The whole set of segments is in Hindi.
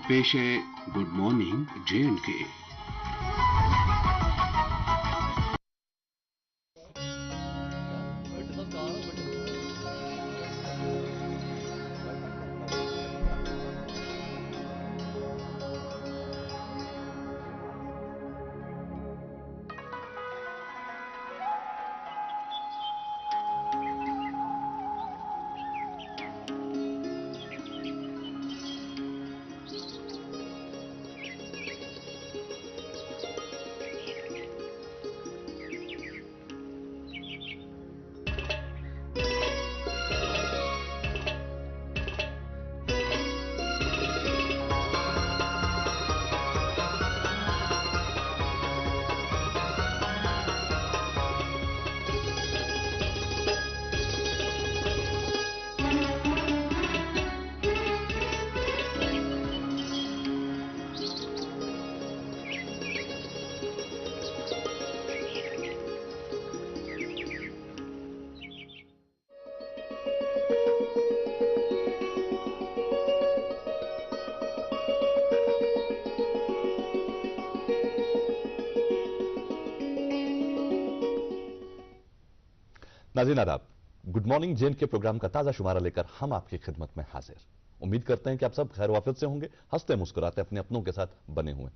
पेश है गुड मॉर्निंग J&K। नाज़रीन आदाब, गुड मॉर्निंग जेन के प्रोग्राम का ताजा शुमारा लेकर हम आपकी खिदमत में हाजिर। उम्मीद करते हैं कि आप सब खैर वाफियत से होंगे, हंसते मुस्कुराते अपने अपनों के साथ बने हुए।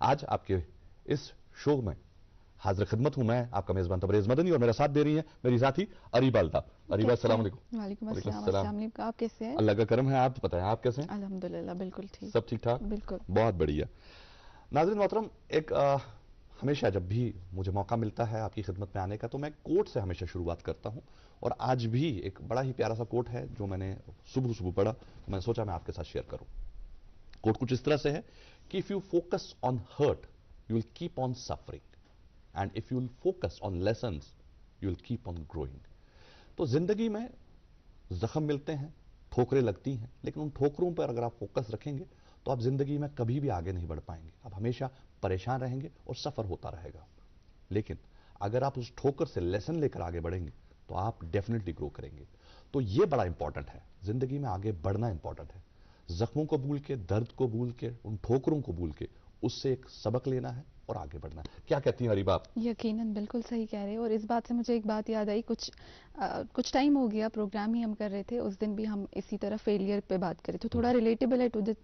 आज आपके इस शो में हाजिर खिदमत हूं मैं, आपका मेजबान तबरेज मदनी, और मेरा साथ दे रही है मेरी साथी अरीबा अल्ताफ। अरीबा अस्सलाम वालेकुम। वालेकुम अस्सलाम। आप कैसे हैं? अल्लाह का करम है, आप बताएं आप कैसे हैं? अल्हम्दुलिल्लाह बिल्कुल ठीक। सब ठीक ठाक? बिल्कुल बहुत बढ़िया। नाज़रीन मोहतरम, एक हमेशा जब भी मुझे मौका मिलता है आपकी खिदमत में आने का तो मैं कोट से हमेशा शुरुआत करता हूं, और आज भी एक बड़ा ही प्यारा सा कोट है जो मैंने सुबह सुबह पढ़ा, तो मैंने सोचा मैं आपके साथ शेयर करूं। कोट कुछ इस तरह से है कि if you focus on hurt you will keep on suffering, and if you will focus on lessons you will keep on growing. तो जिंदगी में जख्म मिलते हैं, ठोकरें लगती हैं, लेकिन उन ठोकरों पर अगर आप फोकस रखेंगे तो आप जिंदगी में कभी भी आगे नहीं बढ़ पाएंगे। आप हमेशा परेशान रहेंगे और सफर होता रहेगा। लेकिन अगर आप उस ठोकर से लेसन लेकर आगे बढ़ेंगे तो आप डेफिनेटली ग्रो करेंगे। तो ये बड़ा इंपॉर्टेंट है, जिंदगी में आगे बढ़ना इंपॉर्टेंट है। जख्मों को भूल के, दर्द को भूल के, उन ठोकरों को भूल के उससे एक सबक लेना है और आगे बढ़ना है। क्या कहती हैं अरीबा आप? यकीनन बिल्कुल सही कह रहे हैं। और इस बात से मुझे एक बात याद आई, कुछ टाइम हो गया प्रोग्राम ही हम कर रहे थे, उस दिन भी हम इसी तरह फेलियर पे बात करें तो थोड़ा रिलेटेबल है to the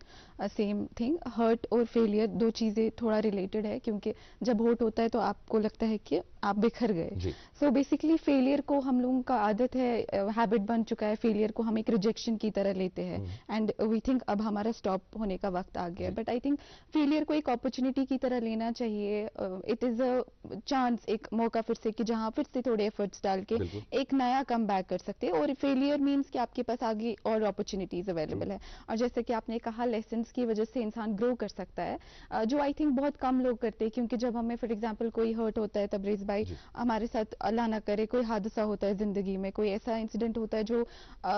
same thing. Hurt और फेलियर दो चीज़ें थोड़ा रिलेटेड है, क्योंकि जब हर्ट होता है तो आपको लगता है कि आप बिखर गए। सो बेसिकली फेलियर को हम लोगों का आदत है, हैबिट बन चुका है, फेलियर को हम एक रिजेक्शन की तरह लेते हैं एंड वी थिंक अब हमारा स्टॉप होने का वक्त आ गया। बट आई थिंक फेलियर को एक अपॉर्चुनिटी की तरह लेना चाहिए। इट इज अ चांस, एक मौका फिर से कि जहां फिर से थोड़े एफर्ट्स डाल के एक नया कम बैक कर सकते हैं। और फेलियर मींस कि आपके पास आगे और अपॉर्चुनिटीज अवेलेबल है। और जैसे कि आपने कहा, लेसन्स की वजह से इंसान ग्रो कर सकता है, जो आई थिंक बहुत कम लोग करते हैं। क्योंकि जब हमें फॉर एग्जाम्पल कोई हर्ट होता है, तबरेज भाई, हमारे साथ अल्लाह ना करे कोई हादसा होता है जिंदगी में, कोई ऐसा इंसिडेंट होता है जो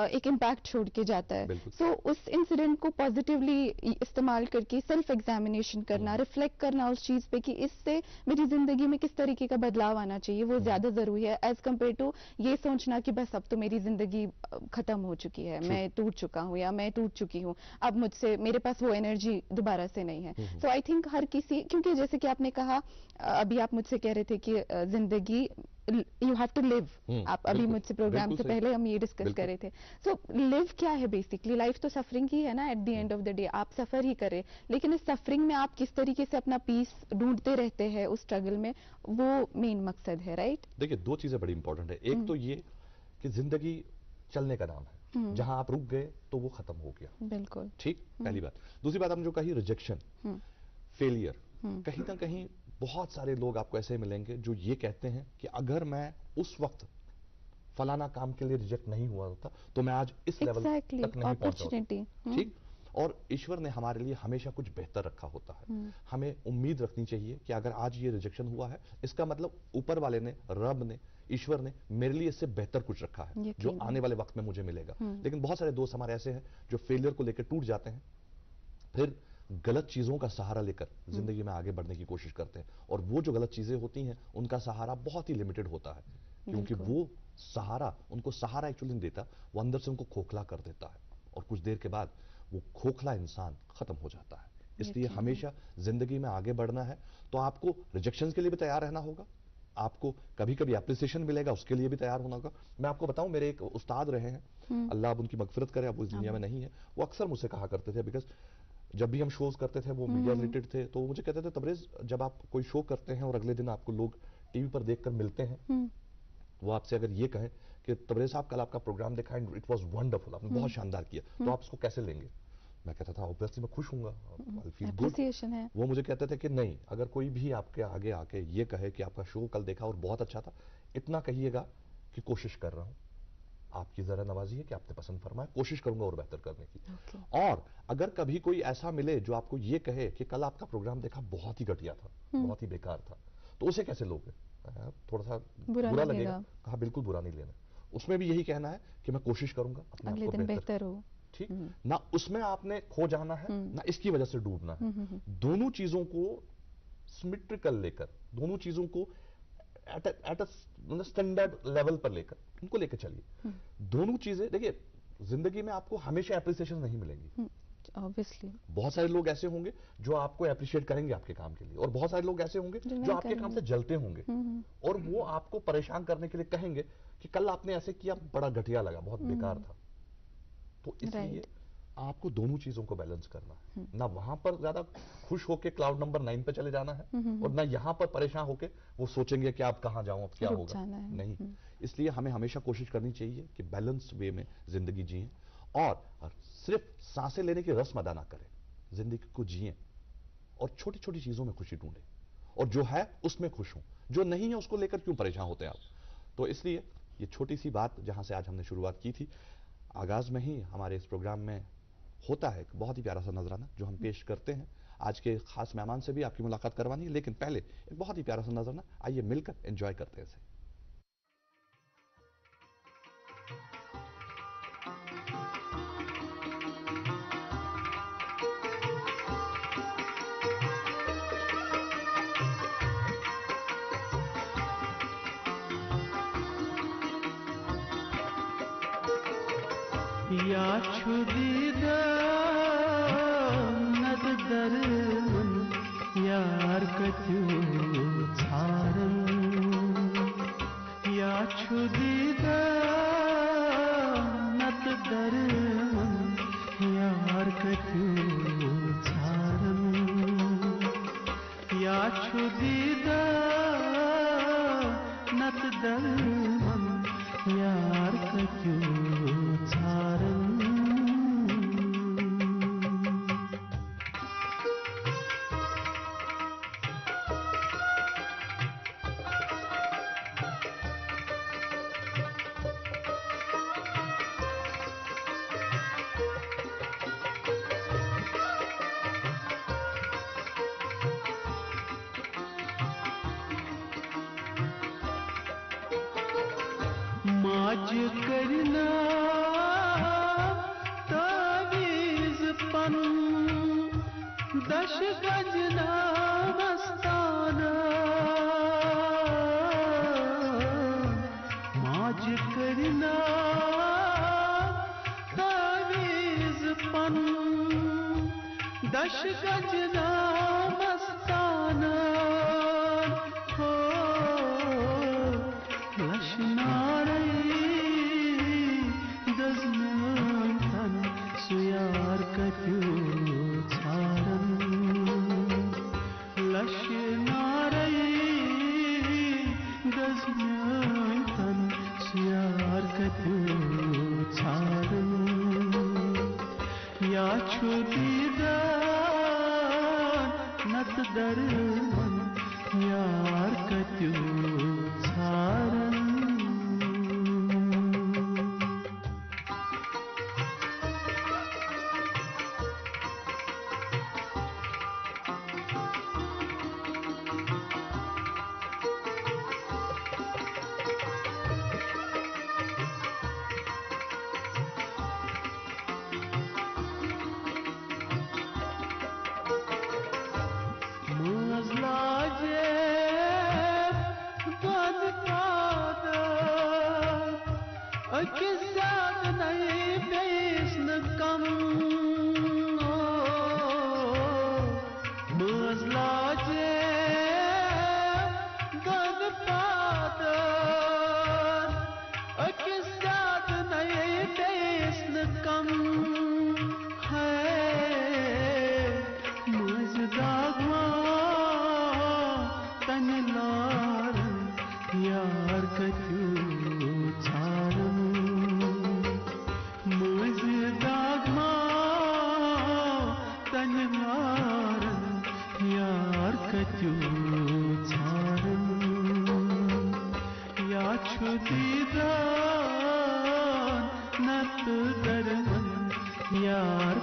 एक इम्पैक्ट छोड़ के जाता है, सो उस इंसिडेंट को पॉजिटिवली इस्तेमाल करके सेल्फ एग्जामिनेशन करना, रिफ्लेक्ट करना उस चीज पे कि इससे मेरी जिंदगी में किस तरीके का बदलाव आना चाहिए, वो ज्यादा जरूरी है एज कम्पेयर टू ये सोचना कि बस अब तो मेरी जिंदगी खत्म हो चुकी है, मैं टूट चुका हूँ या मैं टूट चुकी हूँ, अब मुझसे मेरे पास वो एनर्जी दोबारा से नहीं है। सो आई थिंक हर किसी, क्योंकि जैसे कि आपने कहा, अभी आप मुझसे कह रहे थे कि जिंदगी यू हैव टू लिव, आप अभी मुझसे प्रोग्राम से पहले हम ये डिस्कस कर रहे थे। सो लिव क्या है? बेसिकली लाइफ तो सफरिंग ही है ना, at the end of the day आप सफर ही करें, लेकिन इस सफरिंग में आप किस तरीके से अपना पीस ढूंढते रहते हैं उस स्ट्रगल में, वो मेन मकसद है। राइट? देखिए, दो चीजें बड़ी इंपॉर्टेंट है। एक तो ये कि जिंदगी चलने का नाम है, जहां आप रुक गए तो वो खत्म हो गया। बिल्कुल ठीक, पहली बात। दूसरी बात आपने जो कही, रिजेक्शन, फेलियर, कहीं ना कहीं बहुत सारे लोग आपको ऐसे मिलेंगे जो ये कहते हैं कि अगर मैं उस वक्त फलाना काम के लिए रिजेक्ट नहीं हुआ होता तो मैं आज इस लेवल तक नहीं पहुंचा होता। ठीक, और ईश्वर ने हमारे लिए हमेशा कुछ बेहतर रखा होता है। हमें उम्मीद रखनी चाहिए कि अगर आज ये रिजेक्शन हुआ है, इसका मतलब ऊपर वाले ने, रब ने, ईश्वर ने मेरे लिए इससे बेहतर कुछ रखा है जो आने वाले वक्त में मुझे मिलेगा। लेकिन बहुत सारे दोस्त हमारे ऐसे हैं जो फेलियर को लेकर टूट जाते हैं, फिर गलत चीजों का सहारा लेकर जिंदगी में आगे बढ़ने की कोशिश करते हैं, और वो जो गलत चीजें होती हैं उनका सहारा बहुत ही लिमिटेड होता है, क्योंकि वो सहारा उनको सहारा एक्चुअली नहीं देता, वो अंदर से उनको खोखला कर देता है, और कुछ देर के बाद वो खोखला इंसान खत्म हो जाता है। इसलिए यकीनन। हमेशा जिंदगी में आगे बढ़ना है तो आपको रिजेक्शन के लिए भी तैयार रहना होगा, आपको कभी कभी एप्रिसिएशन मिलेगा उसके लिए भी तैयार होना होगा। मैं आपको बताऊं, मेरे एक उस्ताद रहे हैं, अल्लाह अब उनकी मगफिरत करे, अब वो इस दुनिया में नहीं है, वो अक्सर मुझसे कहा करते थे, बिकॉज जब भी हम शोज करते थे वो मीडिया रिलेटेड थे, तो वो मुझे कहते थे तबरेज जब आप कोई शो करते हैं और अगले दिन आपको लोग टीवी पर देखकर मिलते हैं, वो आपसे अगर ये कहें कि तबरेज साहब कल आपका प्रोग्राम देखा एंड इट वाज वंडरफुल, आपने बहुत शानदार किया, तो आप इसको कैसे लेंगे? मैं कहता था ऑब्वियसली मैं खुश हूंगा, आई फील गुड। एप्रिसिएशन है। वो मुझे कहते थे कि नहीं, अगर कोई भी आपके आगे आके ये कहे कि आपका शो कल देखा और बहुत अच्छा था, इतना कहिएगा कि कोशिश कर रहा हूं, आपकी जरा नवाजी है कि आपने पसंद फरमाया, कोशिश करूंगा और बेहतर करने की। Okay. और अगर कभी कोई ऐसा मिले जो आपको ये कहे कि कल आपका प्रोग्राम देखा बहुत ही घटिया था, बहुत ही बेकार था, तो उसे कैसे लोगे? थोड़ा सा बुरा लगेगा। कहा बिल्कुल बुरा नहीं लेना, उसमें भी यही कहना है कि मैं कोशिश करूंगा अपने अगले आप को दिन बेहतर हो। ठीक ना, उसमें आपने खो जाना है ना इसकी वजह से डूबना है। दोनों चीजों को सिमेट्रिकल लेकर, दोनों चीजों को एट स्टैंडर्ड लेवल पर लेकर उनको लेकर चलिए। दोनों चीजें देखिए, जिंदगी में आपको हमेशा एप्रिसिएशन नहीं मिलेंगी, ऑब्वियसली। बहुत सारे लोग ऐसे होंगे जो आपको अप्रिशिएट करेंगे आपके काम के लिए, और बहुत सारे लोग ऐसे होंगे जो आपके काम से जलते होंगे और वो आपको परेशान करने के लिए कहेंगे कि कल आपने ऐसे किया, बड़ा घटिया लगा, बहुत बेकार था। तो इसलिए आपको दोनों चीजों को बैलेंस करना है, ना वहां पर ज्यादा खुश होके क्लाउड नंबर 9 पे चले जाना है और ना यहां पर परेशान होके वो सोचेंगे कि आप कहां जाऊं, अब क्या होगा, नहीं। इसलिए हमें हमेशा कोशिश करनी चाहिए कि बैलेंस वे में जिंदगी जिए और सिर्फ सांसें लेने की रस्म अदा ना करें, जिंदगी को जिए और छोटी छोटी चीजों में खुशी ढूंढें, और जो है उसमें खुश हूं, जो नहीं है उसको लेकर क्यों परेशान होते हैं आप। तो इसलिए ये छोटी सी बात जहां से आज हमने शुरुआत की थी, आगाज में ही हमारे इस प्रोग्राम में होता है एक बहुत ही प्यारा सा नजराना जो हम पेश करते हैं। आज के खास मेहमान से भी आपकी मुलाकात करवानी है, लेकिन पहले एक बहुत ही प्यारा सा नजराना, आइए मिलकर एंजॉय करते हैं इसे। या छुदीदा नद दरमन यार कत्यो छारन, या छुदीदा नद दरमन यार कत्यो छारन, या छुदीदा नद दरमन यार कत्यो छारन। माज करना तावीज पन दश गजना मस्ताना, माज करना तावीज पन दश गजना मस्ताना, हो सुयार कत्यो छारन, लश नारई गजन सुयार कत्यो छारन, या छुदीदा नत दरमन यार कत्यो छारन। मजलाजे गद पाद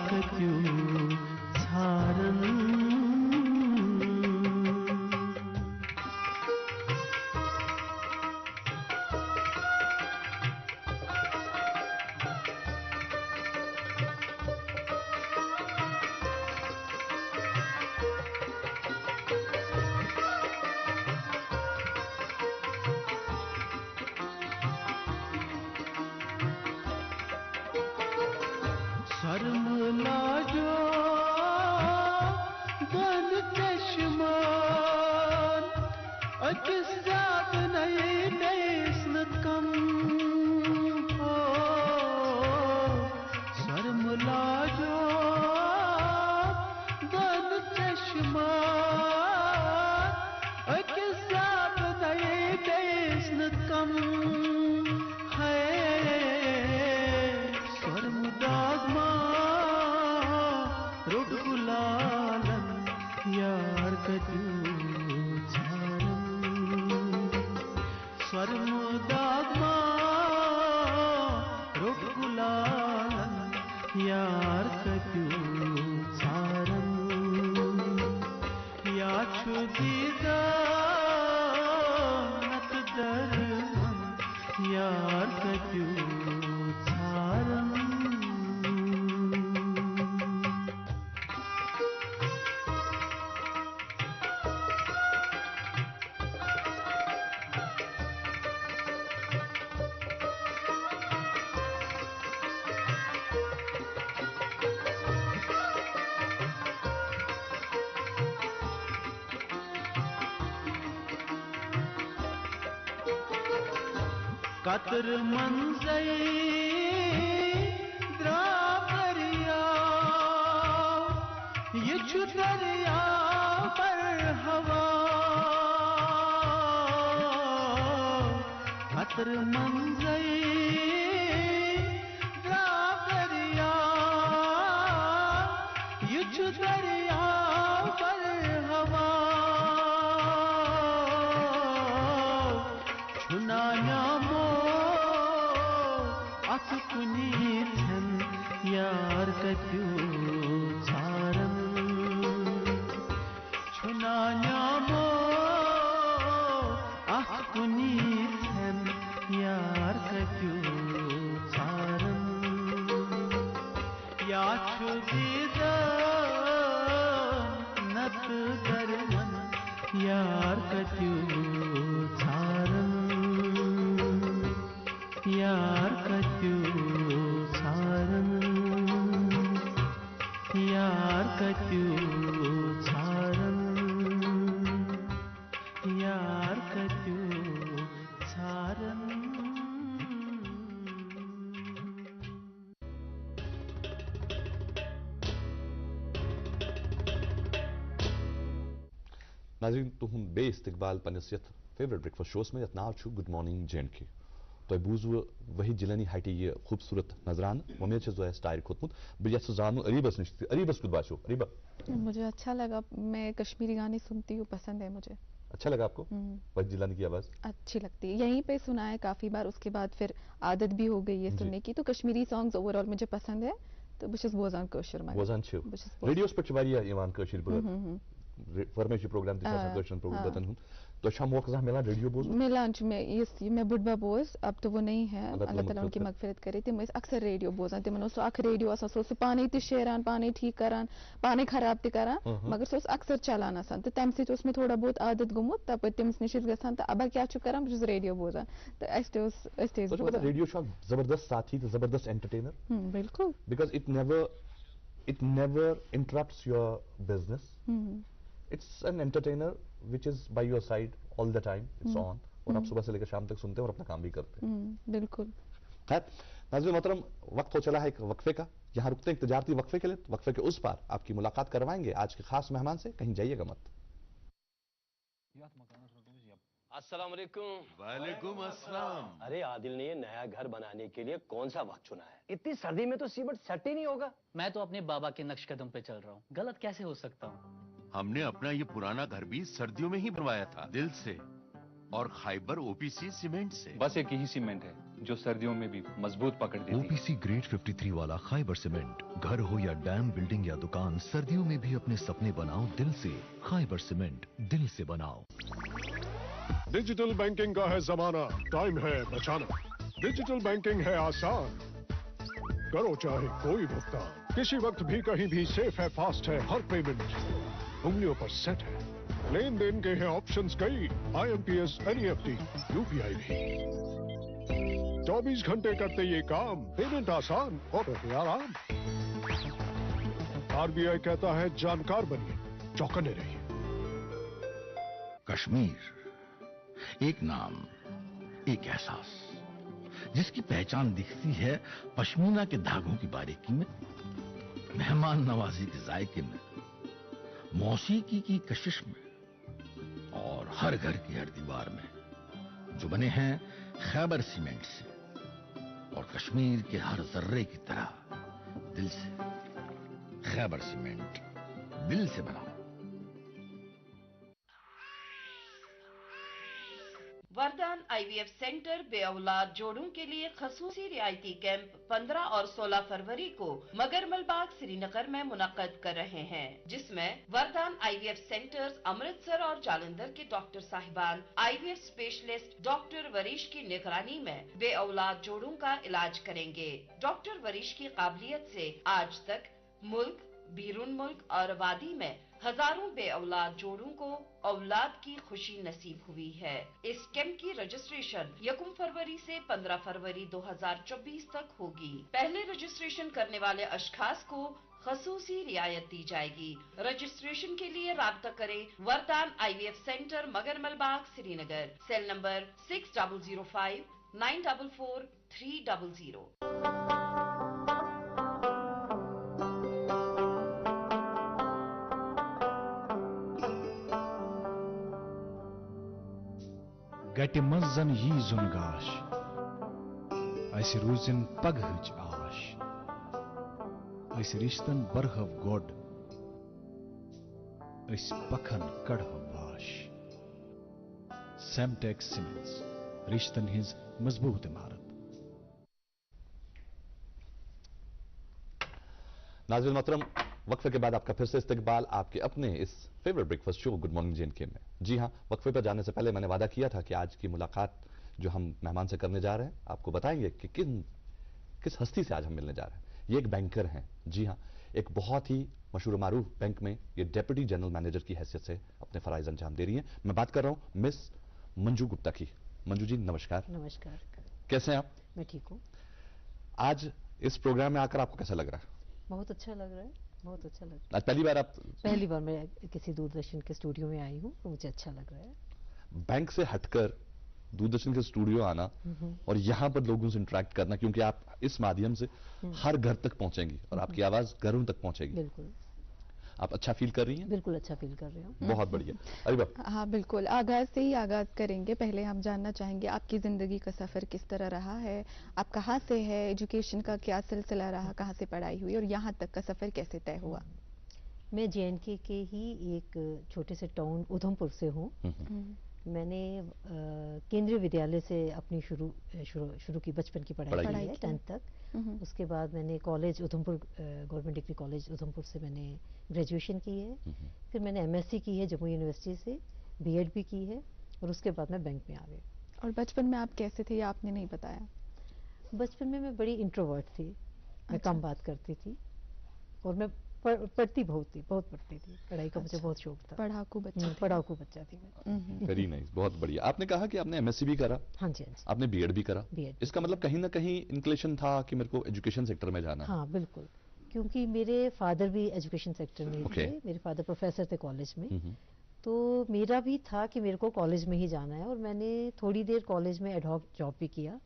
कत्यो छारन शर्मला जो बन चश्मान अकिस जात नहीं देसनत कम हो शर्मला जो बन चश्मान अकिस जात नहीं देसनत कम है शर्मदागमा रोड गुलालन यार कत्यो छारन शर्मदागमा रोड गुलालन यार कत्यो छारन या छुदीदा नत दरमन यार कत्यो छारन कतर मंजई द्रावरिया ये दरिया पर हवा कतर मंजई द्रावरिया ये दरिया पर हवा छुनाया कुनीथन यार कत्यो छारन छुनाया मो कुनीथन यार कत्यो छारन या छुदीदा नत दरमन यार कत्यो छारन यार कत्यो छारन यार कत्यो छारन यार कत्यो छारन नाज़रीन तो हम बे इस्तकबाल पनस यथ फेवरेट ब्रेकफास्ट शोस में यथ नाव छु गुड मॉर्निंग JNK तो बूज वही जिलनी हाइटी ये खूबसूरत नजरान मम्मी जो है स्टाइल खोतमुत बिया सुजानु अरीबस निश्चित अरीबस कुछ बाशो अरीबा मुझे अच्छा लगा, मैं कश्मीरी गाने सुनती हूँ, पसंद है मुझे। अच्छा लगा आपको वही जिलानी की आवाज अच्छी लगती है, यहीं पे सुना है काफी बार, उसके बाद फिर आदत भी हो गई है जी। सुनने की। तो कश्मीरी सॉन्ग्स ओवरऑल मुझे पसंद है, तो बस बोजान कोशर मगर वजन छो बस रेडियोस पर चवारिया ईमान कशिर बगर फरमाइशी प्रोग्राम दिशा हाँ, कशन प्रोग्राम हाँ। बतन हूं तो शाम वक्त जहां मिला रेडियो बोल मिलांच में ये मैं बुढ़बा बोज, अब तो वो नहीं है, अल्लाह अल्लाह ताला उनकी मगफिरत करे। तिम अक्सर रेडियो बोजान, तिमन सो अख रेडियो आसान सो पानी ति शेरान, पानी ठीक करान, पानी खराब ति करान, मगर सो अक्सर चलान आसान। तो तम से उसमें थोड़ा बहुत आदत गुमुत, तब तिमस निश गसान, तो अब क्या छु करान, बस रेडियो बोजान। तो एस्टेज तो पता रेडियो शो जबरदस्त साथी तो जबरदस्त एंटरटेनर बिल्कुल because it never interrupts your business. It's an entertainer which is by your side all the time. It's on. और आप सुबह से लेकर शाम तक सुनते हैं और अपना काम भी करते हैं। बिल्कुल। है नाज़रीन मोहतरम, वक्त हो चला है एक वक्फे का। यहाँ रुकते हैं एक तजारती वक्फे के लिए। वक्फे के उस पार आपकी मुलाकात करवाएंगे आज के खास मेहमान से, कहीं जाइएगा मत। अस्सलाम वालेकुम। वालेकुम अस्सलाम। अरे आदिल ने ये नया घर बनाने के लिए कौन सा वक्त चुना है? इतनी सर्दी में तो सीमेंट सेट ही नहीं होगा। मैं तो अपने बाबा के नक्श कदम पे चल रहा हूँ, गलत कैसे हो सकता हूँ? हमने अपना ये पुराना घर भी सर्दियों में ही बनवाया था, दिल से और खाइबर OPC सीमेंट से। बस एक ही सीमेंट है, जो सर्दियों में भी मजबूत पकड़ देती है। ओपीसी ग्रेड 53 वाला खाइबर सीमेंट, घर हो या डैम, बिल्डिंग या दुकान, सर्दियों में भी अपने सपने बनाओ दिल से। खाइबर सीमेंट, दिल से बनाओ। डिजिटल बैंकिंग का है जमाना, टाइम है बचाना। डिजिटल बैंकिंग है आसान, करो चाहे कोई भुगतान, किसी वक्त भी कहीं भी, सेफ है, फास्ट है, हर पेमेंट उंगलियों पर सेट है। लेन देन के हैं ऑप्शंस कई, IMPS, NEFT, UPI भी। 24 घंटे करते ये काम, पेमेंट आसान और रहते आराम। RBI कहता है जानकार बनिए, चौकन्ने रहिए। कश्मीर, एक नाम, एक एहसास, जिसकी पहचान दिखती है पश्मीना के धागों की बारीकी में, मेहमान नवाजी के जायके में, मौसीकी की कशिश में और हर घर की हर दीवार में, जो बने हैं खैबर सीमेंट से और कश्मीर के हर जर्रे की तरह दिल से। खैबर सीमेंट, दिल से बनाओ। वरदान IVF सेंटर बेऔलाद जोड़ों के लिए खसूसी रियायती कैंप 15 और 16 फरवरी को मगरमल बाग श्रीनगर में मुनक्कद कर रहे हैं, जिसमें वरदान IVF सेंटर्स अमृतसर और जालंधर के डॉक्टर साहिबान IVF स्पेशलिस्ट डॉक्टर वरीश की निगरानी में बेऔलाद जोड़ों का इलाज करेंगे। डॉक्टर वरीश की काबिलियत से आज तक मुल्क, बीरून मुल्क और वादी में हजारों बेऔलाद जोड़ों को औलाद की खुशी नसीब हुई है। इस कैंप की रजिस्ट्रेशन 1 फरवरी से 15 फरवरी 2024 तक होगी। पहले रजिस्ट्रेशन करने वाले अशखास को खसूसी रियायत दी जाएगी। रजिस्ट्रेशन के लिए राब्ता करें वरदान IVF सेंटर मगरमल बाग श्रीनगर, सेल नंबर 6005 944 300। गटि मंजन यी जुन गाश, अस रूजन पगहच आश, अस रिश्तन बरहव गोड, अस पखन कड़हव वाश। सेमटेक्स सीमेंट्स, रिश्तन हिंज मजबूत इमारत। नाज़रीन मोहतरम, वक्फे के बाद आपका फिर से इस्तकबाल आपके अपने इस favourite breakfast show good morning JNK में। जी हाँ, वक्फे पर जाने से पहले मैंने वादा किया था कि आज की मुलाकात जो हम मेहमान से करने जा रहे हैं, आपको बताएंगे कि किस हस्ती से आज हम मिलने जा रहे हैं। ये एक बैंकर हैं। जी हाँ, एक बहुत ही मशहूर मारूफ बैंक में ये डेप्यूटी जनरल मैनेजर की हैसियत से अपने फराइज अंजाम दे रही हैं। मैं बात कर रहा हूँ मिस मंजू गुप्ता की। मंजू जी नमस्कार। नमस्कार। कैसे हैं आप? मैं ठीक हूँ। आज इस प्रोग्राम में आकर आपको कैसा लग रहा है? बहुत अच्छा लग रहा है, बहुत अच्छा लग रहा है। आज पहली बार आप? पहली बार मैं किसी दूरदर्शन के स्टूडियो में आई हूँ, तो मुझे अच्छा लग रहा है। बैंक से हटकर दूरदर्शन के स्टूडियो आना और यहाँ पर लोगों से इंटरेक्ट करना, क्योंकि आप इस माध्यम से हर घर तक पहुंचेंगी और आपकी आवाज घरों तक पहुंचेगी। बिल्कुल। आप अच्छा फील कर रही हैं? बिल्कुल अच्छा फील कर रही हूँ। बहुत बढ़िया। अरे बाप। हाँ बिल्कुल, आगाज से ही आगाज करेंगे। पहले हम जानना चाहेंगे आपकी जिंदगी का सफर किस तरह रहा है, आप कहाँ से है, एजुकेशन का क्या सिलसिला रहा, कहाँ से पढ़ाई हुई और यहाँ तक का सफर कैसे तय हुआ? मैं JNK के ही एक छोटे से टाउन उधमपुर से हूँ। मैंने केंद्रीय विद्यालय से अपनी शुरू की, बचपन की पढ़ाई की है 10th तक। उसके बाद मैंने college Udhampur, government degree college Udhampur से मैंने ग्रेजुएशन की है। फिर मैंने MSc की है जम्मू यूनिवर्सिटी से, B.Ed भी की है और उसके बाद मैं बैंक में आ गई। और बचपन में आप कैसे थे, या आपने नहीं बताया? बचपन में मैं बड़ी इंट्रोवर्ट थी। मैं कम बात करती थी और मैं पढ़ती बहुत थी, बहुत पढ़ती थी। पढ़ाई का मुझे बहुत शौक था। पढ़ाकू बच्चा। पढ़ाकू बच्चा थी मैं। वेरी नाइस, बहुत बढ़िया। आपने कहा कि आपने MSc भी करा? हाँ जी, हाँ जी। आपने B.Ed भी करा? B.Ed। इसका मतलब कहीं ना कहीं इंक्लेशन था कि मेरे को एजुकेशन सेक्टर में जाना है? हाँ बिल्कुल, क्योंकि मेरे फादर भी एजुकेशन सेक्टर में थे। मेरे फादर प्रोफेसर थे कॉलेज में, तो मेरा भी था कि मेरे को कॉलेज में ही जाना है। और मैंने थोड़ी देर कॉलेज में एडहॉक जॉब भी किया,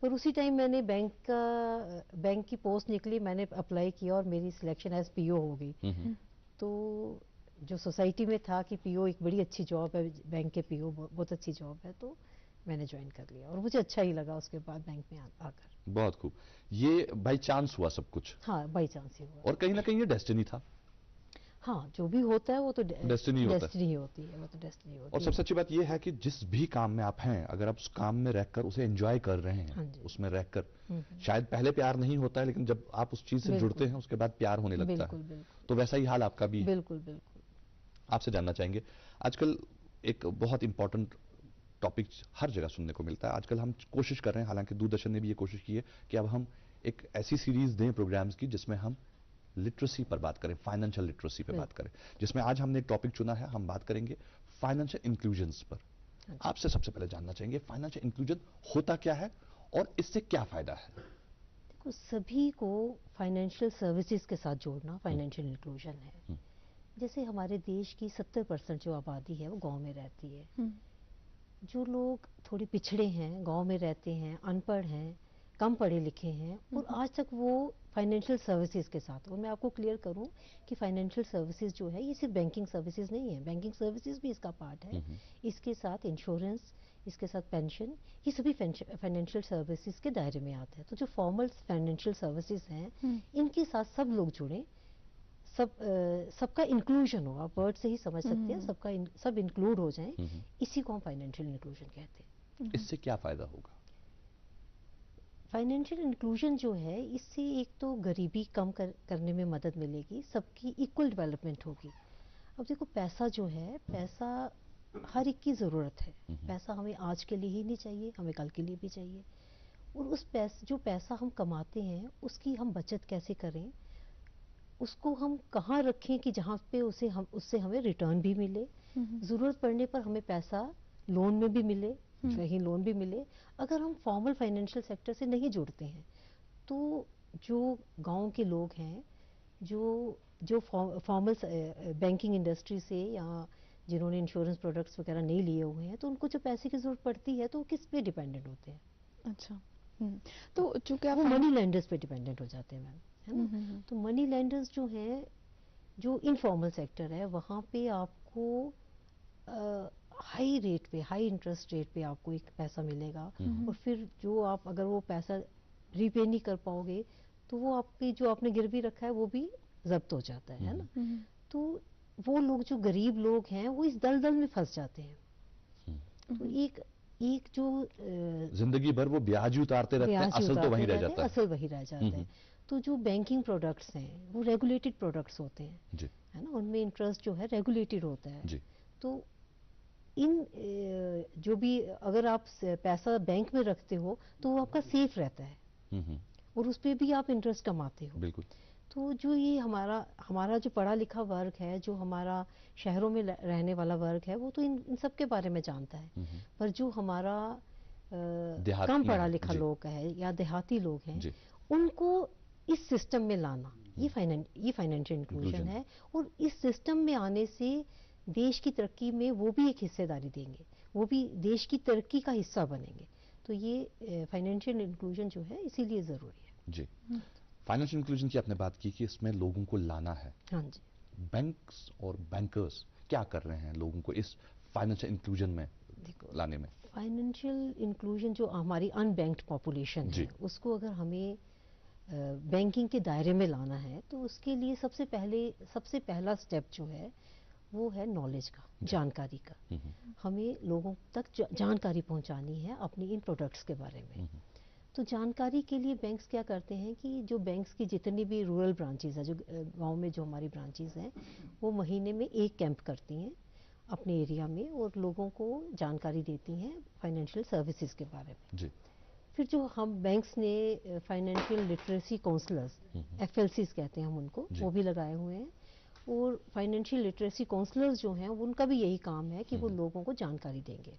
पर उसी टाइम मैंने बैंक की पोस्ट निकली, मैंने अप्लाई किया और मेरी सिलेक्शन एज PO हो गई। तो जो सोसाइटी में था कि PO एक बड़ी अच्छी जॉब है, बैंक के PO बहुत अच्छी जॉब है, तो मैंने ज्वाइन कर लिया और मुझे अच्छा ही लगा उसके बाद बैंक में आकर। बहुत खूब। ये बाई चांस हुआ सब कुछ? हाँ, बाई चांस ही हुआ। और कहीं ना कहीं ये डेस्टिनी था? हाँ, जो भी होता है वो तो डेस्टिनी होता है। डेस्टिनी होती है, वो तो डेस्टिनी होती और है। सबसे अच्छी बात यह है कि जिस भी काम में आप हैं, अगर आप उस काम में रहकर उसे एंजॉय कर रहे हैं, हाँ जी। उसमें रहकर शायद पहले प्यार नहीं होता है, लेकिन जब आप उस चीज से बिल्कुल। जुड़ते हैं उसके बाद प्यार होने लगता बिल्कुल है। बिल्कुल तो वैसा ही हाल आपका भी है। बिल्कुल बिल्कुल। आपसे जानना चाहेंगे, आजकल एक बहुत इंपॉर्टेंट टॉपिक हर जगह सुनने को मिलता है। आजकल हम कोशिश कर रहे हैं, हालांकि दूरदर्शन ने भी ये कोशिश की है कि अब हम एक ऐसी सीरीज दें प्रोग्राम्स की जिसमें हम लिटरेसी पर बात करें, फाइनेंशियल लिटरेसी पर बात करें, जिसमें आज हमने एक टॉपिक चुना है, हम बात करेंगे फाइनेंशियल इंक्लूजन्स पर। आपसे सबसे पहले जानना चाहेंगे फाइनेंशियल इंक्लूजन होता क्या है और इससे क्या फायदा है? देखो, सभी को फाइनेंशियल सर्विसेज के साथ जोड़ना फाइनेंशियल इंक्लूजन है। जैसे हमारे देश की 70% जो आबादी है वो गांव में रहती है। जो लोग थोड़े पिछड़े हैं, गांव में रहते हैं, अनपढ़ हैं, कम पढ़े लिखे हैं, और आज तक वो फाइनेंशियल सर्विसेज के साथ, और मैं आपको क्लियर करूं कि फाइनेंशियल सर्विसेज जो है ये सिर्फ बैंकिंग सर्विसेज नहीं है, बैंकिंग सर्विसेज भी इसका पार्ट है। इसके साथ इंश्योरेंस, इसके साथ पेंशन, ये सभी फाइनेंशियल सर्विसेज के दायरे में आते हैं। तो जो फॉर्मल फाइनेंशियल सर्विसेज हैं, इनके साथ सब लोग जुड़े, सबका इंक्लूजन हो, आप वर्ड से ही समझ सकते हैं, सब इंक्लूड हो जाएं, इसी को हम फाइनेंशियल इंक्लूजन कहते हैं। इससे क्या फायदा होगा? फाइनेंशियल इंक्लूजन जो है, इससे एक तो गरीबी कम करने में मदद मिलेगी, सबकी इक्वल डेवलपमेंट होगी। अब देखो, पैसा जो है, पैसा हर एक की ज़रूरत है। पैसा हमें आज के लिए ही नहीं चाहिए, हमें कल के लिए भी चाहिए। और उस जो पैसा हम कमाते हैं उसकी हम बचत कैसे करें, उसको हम कहाँ रखें कि जहाँ पे उससे हमें रिटर्न भी मिले, ज़रूरत पड़ने पर हमें पैसा लोन में भी मिले, कहीं लोन भी मिले। अगर हम फॉर्मल फाइनेंशियल सेक्टर से नहीं जुड़ते हैं तो जो गांव के लोग हैं, जो फॉर्मल बैंकिंग इंडस्ट्री से या जिन्होंने इंश्योरेंस प्रोडक्ट्स वगैरह नहीं लिए हुए हैं, तो उनको जो पैसे की ज़रूरत पड़ती है तो वो किस पे डिपेंडेंट होते हैं? अच्छा। तो चूंकि आप वो मनी लेंडर्स पे डिपेंडेंट हो जाते हैं मैम, है ना? तो मनी लेंडर्स जो हैं, जो इनफॉर्मल सेक्टर है, वहाँ पे आपको हाई रेट पे, हाई इंटरेस्ट रेट पे आपको एक पैसा मिलेगा। और फिर जो आप अगर वो पैसा रीपे नहीं कर पाओगे तो वो आपकी जो आपने गिरवी रखा है वो भी जब्त हो जाता है ना? तो वो लोग, जो गरीब लोग हैं, वो इस दलदल में फंस जाते हैं। तो एक जो जिंदगी भर वो ब्याज ही उतारते रहते हैं, असल तो वही रह जाता है। असल वही रह जाता है। तो जो बैंकिंग प्रोडक्ट्स हैं वो रेगुलेटेड प्रोडक्ट्स होते हैं, है ना? उनमें इंटरेस्ट जो है रेगुलेटेड होता है। तो इन जो भी, अगर आप पैसा बैंक में रखते हो तो वो आपका सेफ रहता है और उस पर भी आप इंटरेस्ट कमाते हो। बिल्कुल। तो जो ये हमारा जो पढ़ा लिखा वर्ग है, जो हमारा शहरों में रहने वाला वर्ग है, वो तो इन सब के बारे में जानता है। पर जो हमारा कम पढ़ा लिखा लोग है या देहाती लोग हैं, उनको इस सिस्टम में लाना, ये फाइनेंशियल इंक्लूजन है। और इस सिस्टम में आने से देश की तरक्की में वो भी एक हिस्सेदारी देंगे, वो भी देश की तरक्की का हिस्सा बनेंगे। तो ये फाइनेंशियल इंक्लूजन जो है इसीलिए ज़रूरी है। जी। फाइनेंशियल इंक्लूजन की आपने बात की कि इसमें लोगों को लाना है। हाँ जी। बैंक्स और बैंकर्स क्या कर रहे हैं लोगों को इस फाइनेंशियल इंक्लूजन में लाने में? फाइनेंशियल इंक्लूजन, जो हमारी अनबैंक्ड पॉपुलेशन है, उसको अगर हमें बैंकिंग के दायरे में लाना है तो उसके लिए सबसे पहला स्टेप जो है वो है नॉलेज का, जानकारी का। हमें लोगों तक जानकारी पहुंचानी है अपनी इन प्रोडक्ट्स के बारे में। तो जानकारी के लिए बैंक्स क्या करते हैं कि जो बैंक्स की जितनी भी रूरल ब्रांचेस है, जो गांव में जो हमारी ब्रांचेस हैं, वो महीने में एक कैंप करती हैं अपने एरिया में और लोगों को जानकारी देती हैं फाइनेंशियल सर्विसेज के बारे में। जी। फिर जो हम बैंक्स ने फाइनेंशियल लिटरेसी काउंसलर्स, FLCs कहते हैं हम उनको, वो भी लगाए हुए हैं। और फाइनेंशियल लिटरेसी काउंसलर्स जो हैं, उनका भी यही काम है कि वो लोगों को जानकारी देंगे।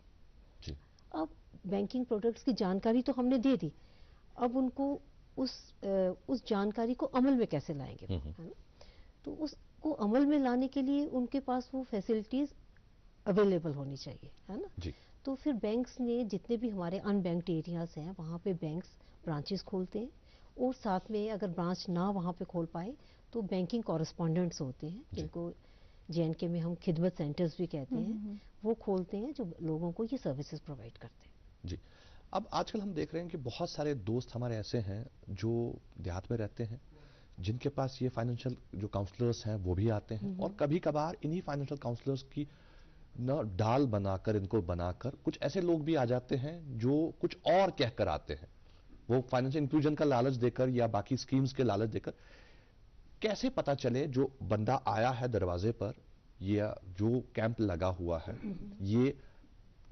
अब बैंकिंग प्रोडक्ट्स की जानकारी तो हमने दे दी, अब उनको उस जानकारी को अमल में कैसे लाएंगे, है ना? तो उसको अमल में लाने के लिए उनके पास वो फैसिलिटीज अवेलेबल होनी चाहिए, है ना? जी। तो फिर बैंक्स ने जितने भी हमारे अनबैंक्ड एरियाज हैं, वहाँ पे बैंक्स ब्रांचेस खोलते हैं और साथ में अगर ब्रांच ना वहाँ पे खोल पाए तो बैंकिंग कॉरेस्पॉन्डेंट्स होते हैं, जिनको JNK में हम खिदमत सेंटर्स भी कहते हैं, वो खोलते हैं, जो लोगों को ये सर्विसेज प्रोवाइड करते हैं। जी। अब आजकल हम देख रहे हैं कि बहुत सारे दोस्त हमारे ऐसे हैं जो देहात में रहते हैं जिनके पास ये फाइनेंशियल जो काउंसलर्स हैं वो भी आते हैं, और कभी कभार इन्हीं फाइनेंशियल काउंसलर्स की न डाल बनाकर, इनको बनाकर कुछ ऐसे लोग भी आ जाते हैं जो कुछ और कहकर आते हैं, वो फाइनेंशियल इंक्लूजन का लालच देकर या बाकी स्कीम्स के लालच देकर। कैसे पता चले जो बंदा आया है दरवाजे पर या जो कैंप लगा हुआ है, ये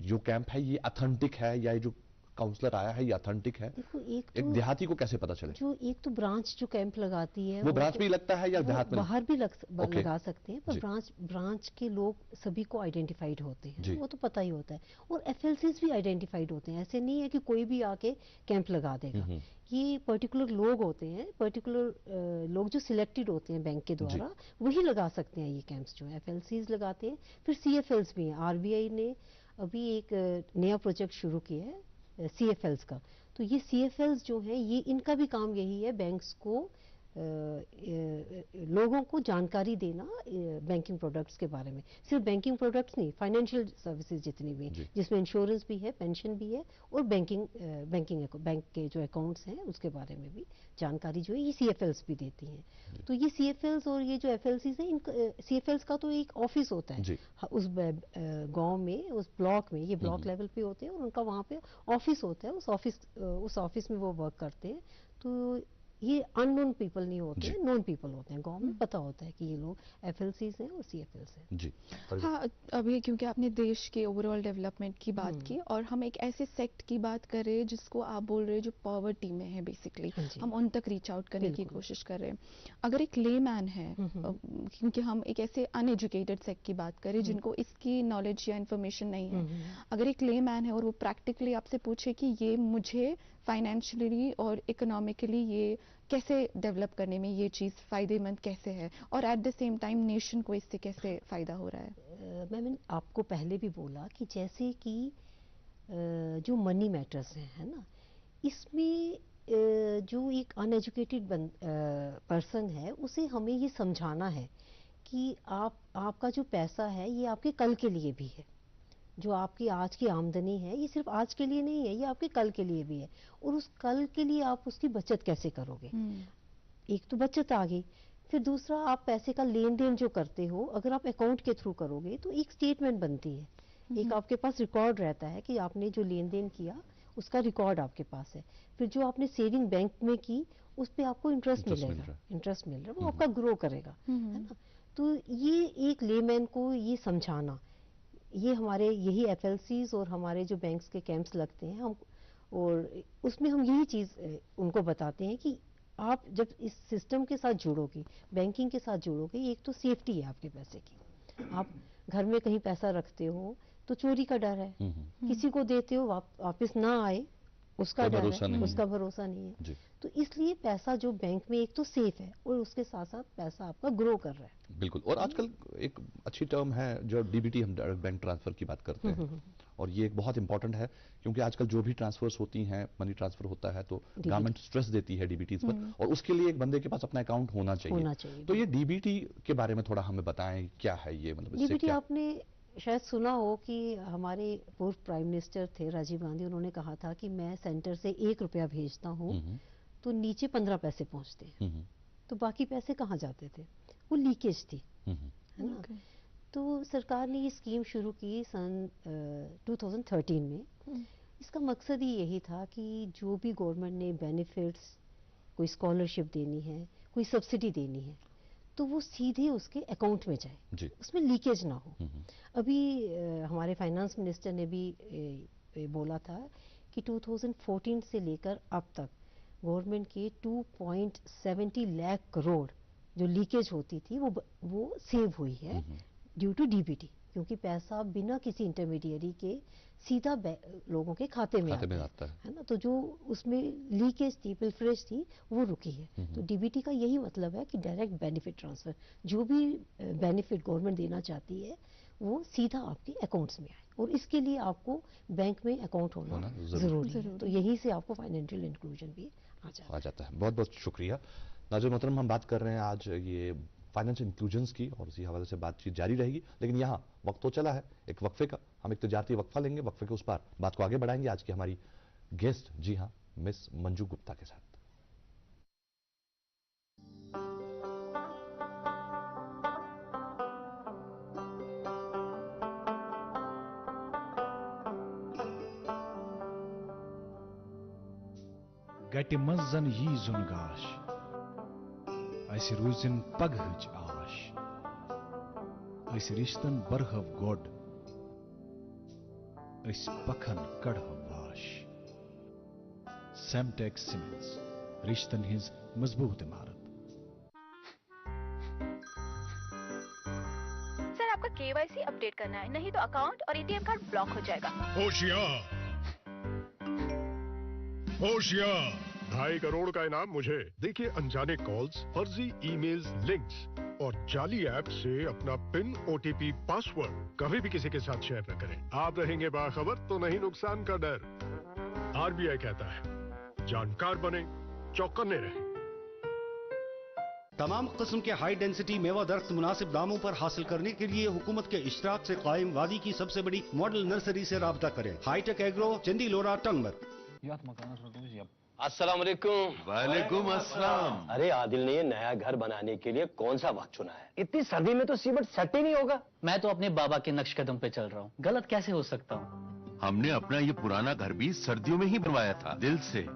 जो कैंप है ये ऑथेंटिक है या ये जो काउंसलर आया है ये ऑथेंटिक है? देखो, एक देहाती को कैसे पता चले? जो एक तो ब्रांच जो कैंप लगाती है वो ब्रांच भी लगता है या देहात में? बाहर भी लगा सकते हैं, पर ब्रांच के लोग सभी को आइडेंटिफाइड होते हैं, वो तो पता ही होता है। और एफएलसीज भी आइडेंटिफाइड होते हैं, ऐसे नहीं है कि कोई भी आके कैंप लगा देगा। ये पर्टिकुलर लोग होते हैं, पर्टिकुलर लोग जो सिलेक्टेड होते हैं बैंक के द्वारा, वही लगा सकते हैं ये कैंप्स जो है। एफएलसीज लगाते हैं, फिर सीएफएल्स भी हैं। आरबीआई ने अभी एक नया प्रोजेक्ट शुरू किया है सीएफएल्स का। तो ये सीएफएल्स जो है, ये इनका भी काम यही है, बैंक्स को लोगों को जानकारी देना बैंकिंग प्रोडक्ट्स के बारे में। सिर्फ बैंकिंग प्रोडक्ट्स नहीं, फाइनेंशियल सर्विसेज जितनी भी हैं, जिसमें इंश्योरेंस भी है, पेंशन भी है, और बैंक के जो अकाउंट्स हैं उसके बारे में भी जानकारी जो है ये सीएफएल्स भी देती हैं। तो ये सीएफएल्स और ये जो एफएलसीज हैं, सीएफएल्स का तो एक ऑफिस होता है उस गांव में, उस ब्लॉक में, ये ब्लॉक लेवल पे होते हैं, और उनका वहाँ पे ऑफिस होता है। उस ऑफिस में वो वर्क करते हैं। तो ये अननोन पीपल नहीं होते हैं, नोन पीपल होते हैं। गांव में पता होता है कि ये लोग एफएलसीज हैं और सीएफएल्स हैं। जी हाँ, अभी क्योंकि आपने देश के ओवरऑल डेवलपमेंट की बात की, और हम एक ऐसे सेक्ट की बात कर रहे हैं जिसको आप बोल रहे हैं जो पॉवर्टी में है, बेसिकली हम उन तक रीच आउट करने की कोशिश कर रहे हैं। अगर एक लेमैन है, क्योंकि हम एक ऐसे अनएजुकेटेड सेक्ट की बात करें जिनको इसकी नॉलेज या इन्फॉर्मेशन नहीं है, अगर एक लेमैन है और वो प्रैक्टिकली आपसे पूछे कि ये मुझे फाइनेंशियली और इकोनॉमिकली ये कैसे डेवलप करने में ये चीज़ फायदेमंद कैसे है, और at the same time nation को इससे कैसे फायदा हो रहा है? मैंने आपको पहले भी बोला कि जैसे कि जो मनी मैटर्स हैं, है ना, इसमें जो एक अनएजुकेटेड पर्सन है, उसे हमें ये समझाना है कि आपका जो पैसा है ये आपके कल के लिए भी है। जो आपकी आज की आमदनी है ये सिर्फ आज के लिए नहीं है, ये आपके कल के लिए भी है। और उस कल के लिए आप उसकी बचत कैसे करोगे? एक तो बचत आ गई, फिर दूसरा आप पैसे का लेन देन जो करते हो, अगर आप अकाउंट के थ्रू करोगे तो एक स्टेटमेंट बनती है, एक आपके पास रिकॉर्ड रहता है कि आपने जो लेन देन किया उसका रिकॉर्ड आपके पास है। फिर जो आपने सेविंग बैंक में की उस पर आपको इंटरेस्ट मिलेगा, वो आपका ग्रो करेगा, है ना। तो ये एक लेमैन को ये समझाना, ये हमारे यही एफएलसीज और हमारे जो बैंक्स के कैंप्स लगते हैं, हम और उसमें हम यही चीज़ उनको बताते हैं कि आप जब इस सिस्टम के साथ जुड़ोगे, बैंकिंग के साथ जुड़ोगे, एक तो सेफ्टी है आपके पैसे की। आप घर में कहीं पैसा रखते हो तो चोरी का डर है, किसी को देते हो वापस ना आए उसका डर है, उसका भरोसा नहीं है। तो इसलिए पैसा जो बैंक में एक तो सेफ है और उसके साथ साथ पैसा आपका ग्रो कर रहा है। बिल्कुल। और आजकल एक अच्छी टर्म है जो डीबीटी, हम डायरेक्ट बैंक ट्रांसफर की बात करते हैं, और ये एक बहुत इंपॉर्टेंट है क्योंकि आजकल जो भी ट्रांसफर्स होती हैं, मनी ट्रांसफर होता है तो गवर्नमेंट स्ट्रेस देती है डीबीटीज पर, और उसके लिए एक बंदे के पास अपना अकाउंट होना चाहिए। तो ये डीबीटी के बारे में थोड़ा हमें बताएं, क्या है ये? मतलब डीबीटी आपने शायद सुना हो कि हमारे पूर्व प्राइम मिनिस्टर थे राजीव गांधी, उन्होंने कहा था कि मैं सेंटर से 1 रुपया भेजता हूँ तो नीचे 15 पैसे पहुंचते हैं, तो बाकी पैसे कहाँ जाते थे? वो लीकेज थी, है ना। तो सरकार ने ये स्कीम शुरू की सन 2013 में। इसका मकसद ही यही था कि जो भी गवर्नमेंट ने बेनिफिट्स, कोई स्कॉलरशिप देनी है, कोई सब्सिडी देनी है, तो वो सीधे उसके अकाउंट में जाए, उसमें लीकेज ना हो। अभी हमारे फाइनेंस मिनिस्टर ने भी बोला था कि 2014 से लेकर अब तक गवर्नमेंट के 2.70 लाख करोड़ जो लीकेज होती थी वो सेव हुई है ड्यू टू डीबीटी, क्योंकि पैसा बिना किसी इंटरमीडिएरी के सीधा लोगों के खाते में आता है ना। तो जो उसमें लीकेज थी, पिल्फरेज थी, वो रुकी है। तो डीबीटी का यही मतलब है कि डायरेक्ट बेनिफिट ट्रांसफर, जो भी बेनिफिट गवर्नमेंट देना चाहती है वो सीधा आपके अकाउंट्स में आए, और इसके लिए आपको बैंक में अकाउंट होना जरूरी है। तो यही से आपको फाइनेंशियल इंक्लूजन भी आ जाता है। बहुत बहुत शुक्रिया। नाज़रीन मोहतरम, हम बात कर रहे हैं आज ये फाइनेंशियल इंक्लूजन्स की, और इसी हवाले से बातचीत जारी रहेगी, लेकिन यहाँ वक्त तो चला है एक वक्फे का। हम एक तजारती वक्फा लेंगे, वक्फे के उस पार बात को आगे बढ़ाएंगे आज की हमारी गेस्ट, जी हाँ, मिस मंजू गुप्ता के साथ। Gati manzan yi zungash. Aisi ruzin paghj ash. Aisi rishtan barhav god. Ais pakhan kadhav vash. Semtex Cements. Rishtan his मजबूत इमारत. सर आपका केवाईसी अपडेट करना है, नहीं तो अकाउंट और एटीएम कार्ड ब्लॉक हो जाएगा. होशियार, होशियार, 2.5 करोड़ का इनाम मुझे. देखिए अनजाने कॉल्स, फर्जी ईमेल्स, लिंक्स और जाली ऐप से अपना पिन, ओटीपी, पासवर्ड कभी भी किसी के साथ शेयर न करें. आप रहेंगे बाखबर तो नहीं नुकसान का डर. आरबीआई कहता है जानकार बने, चौकन्ने रहें. तमाम किस्म के हाई डेंसिटी मेवा दरख्त मुनासिब दामों पर हासिल करने के लिए हुकूमत के इश्तराक से कायम वादी की सबसे बड़ी मॉडल नर्सरी से राब्ता करें. हाईटेक एग्रो, चंदी लोरा, टंगमर. अस्सलाम वालेकुम. वालेकुम अस्सलाम. अरे आदिल ने ये नया घर बनाने के लिए कौन सा वक्त चुना है? इतनी सर्दी में तो सीमेंट सेट ही नहीं होगा. मैं तो अपने बाबा के नक्श कदम पे चल रहा हूँ, गलत कैसे हो सकता हूँ? हमने अपना ये पुराना घर भी सर्दियों में ही बनवाया था, दिल से,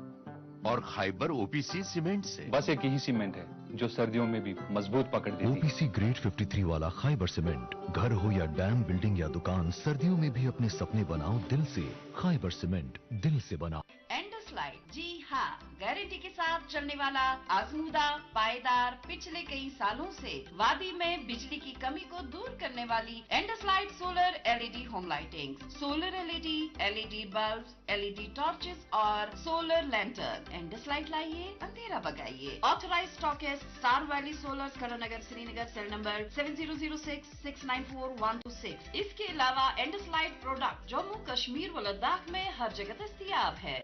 और खाइबर ओपीसी सीमेंट से. बस एक ही सीमेंट है जो सर्दियों में भी मजबूत पकड़ देती है. ओपीसी ग्रेड 53 वाला खाइबर सीमेंट. घर हो या डैम, बिल्डिंग या दुकान, सर्दियों में भी अपने सपने बनाओ दिल से. खाइबर सीमेंट, दिल से बनाओ. एंडोस्लाइड, जी हाँ, गारंटी के साथ चलने वाला, आजमूदा, पायदार, पिछले कई सालों से वादी में बिजली की कमी को दूर करने वाली एंडोस्लाइड solar LED home lighting, solar LED, LED bulb, LED torches और सोलर लैंटर्न. एंडोस्लाइड लाइए, अंधेरा भगाइए. Authorise stockist star valley solar, Karannagar, Srinagar. Cell number 7006694126. इसके अलावा एंडोस्लाइड प्रोडक्ट जम्मू कश्मीर व लद्दाख में हर जगह दस्तयाब है.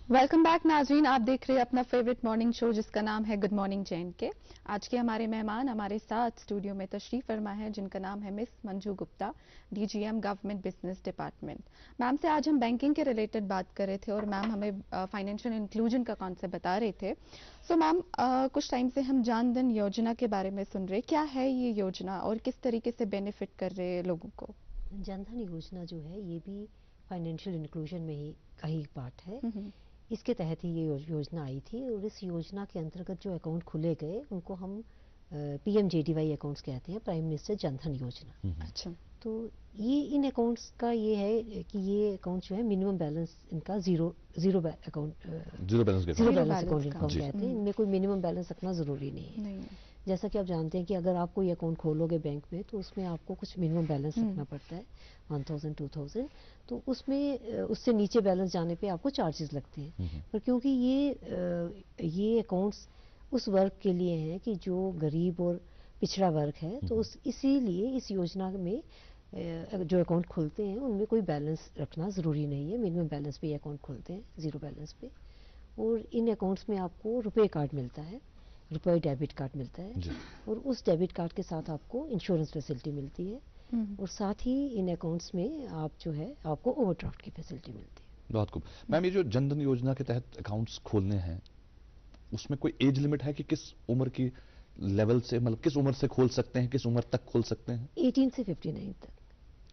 वेलकम बैक नाजरीन, आप देख रहे हैं अपना फेवरेट मॉर्निंग शो जिसका नाम है गुड मॉर्निंग जे.एंड.के. आज के हमारे मेहमान हमारे साथ स्टूडियो में तशरीफ फरमा है जिनका नाम है miss Manju Gupta, DGM government business department. Ma'am से आज हम बैंकिंग के रिलेटेड बात कर रहे थे और मैम हमें फाइनेंशियल इंक्लूजन का कॉन्सेप्ट बता रहे थे. सो मैम कुछ टाइम से हम जन धन योजना के बारे में सुन रहे, क्या है ये योजना और किस तरीके से बेनिफिट कर रहे हैं लोगों को? जन धन योजना जो है ये भी फाइनेंशियल इंक्लूजन में ही का ही पार्ट है. इसके तहत ही ये योजना आई थी और इस योजना के अंतर्गत जो अकाउंट खुले गए उनको हम पीएमजेडीवाई अकाउंट्स कहते हैं, प्राइम मिनिस्टर जन धन योजना. अच्छा. तो ये इन अकाउंट्स का ये है कि ये अकाउंट जो है मिनिमम बैलेंस इनका जीरो बैलेंस अकाउंट इनको कहते हैं. इनमें कोई मिनिमम बैलेंस रखना जरूरी नहीं है. जैसा कि आप जानते हैं कि अगर आप कोई अकाउंट खोलोगे बैंक में तो उसमें आपको कुछ मिनिमम बैलेंस रखना पड़ता है, 1000 2000. तो उसमें उससे नीचे बैलेंस जाने पे आपको चार्जेस लगते हैं. पर क्योंकि ये अकाउंट्स उस वर्ग के लिए हैं कि जो गरीब और पिछड़ा वर्ग है, तो इसीलिए इस योजना में जो अकाउंट खुलते हैं उनमें कोई बैलेंस रखना ज़रूरी नहीं है. मिनिमम बैलेंस पे ये अकाउंट खुलते हैं, जीरो बैलेंस पे. और इन अकाउंट्स में आपको रुपए कार्ड मिलता है, रुपए डेबिट कार्ड मिलता है, और उस डेबिट कार्ड के साथ आपको इंश्योरेंस फैसिलिटी मिलती है. और साथ ही इन अकाउंट्स में आप जो है आपको ओवरड्राफ्ट की फैसिलिटी मिलती है. बहुत खूब. मैम, ये जो जन धन योजना के तहत अकाउंट्स खोलने हैं उसमें कोई एज लिमिट है कि किस उम्र की लेवल से, मतलब किस उम्र से खोल सकते हैं, किस उम्र तक खोल सकते हैं? 18 से 59 तक.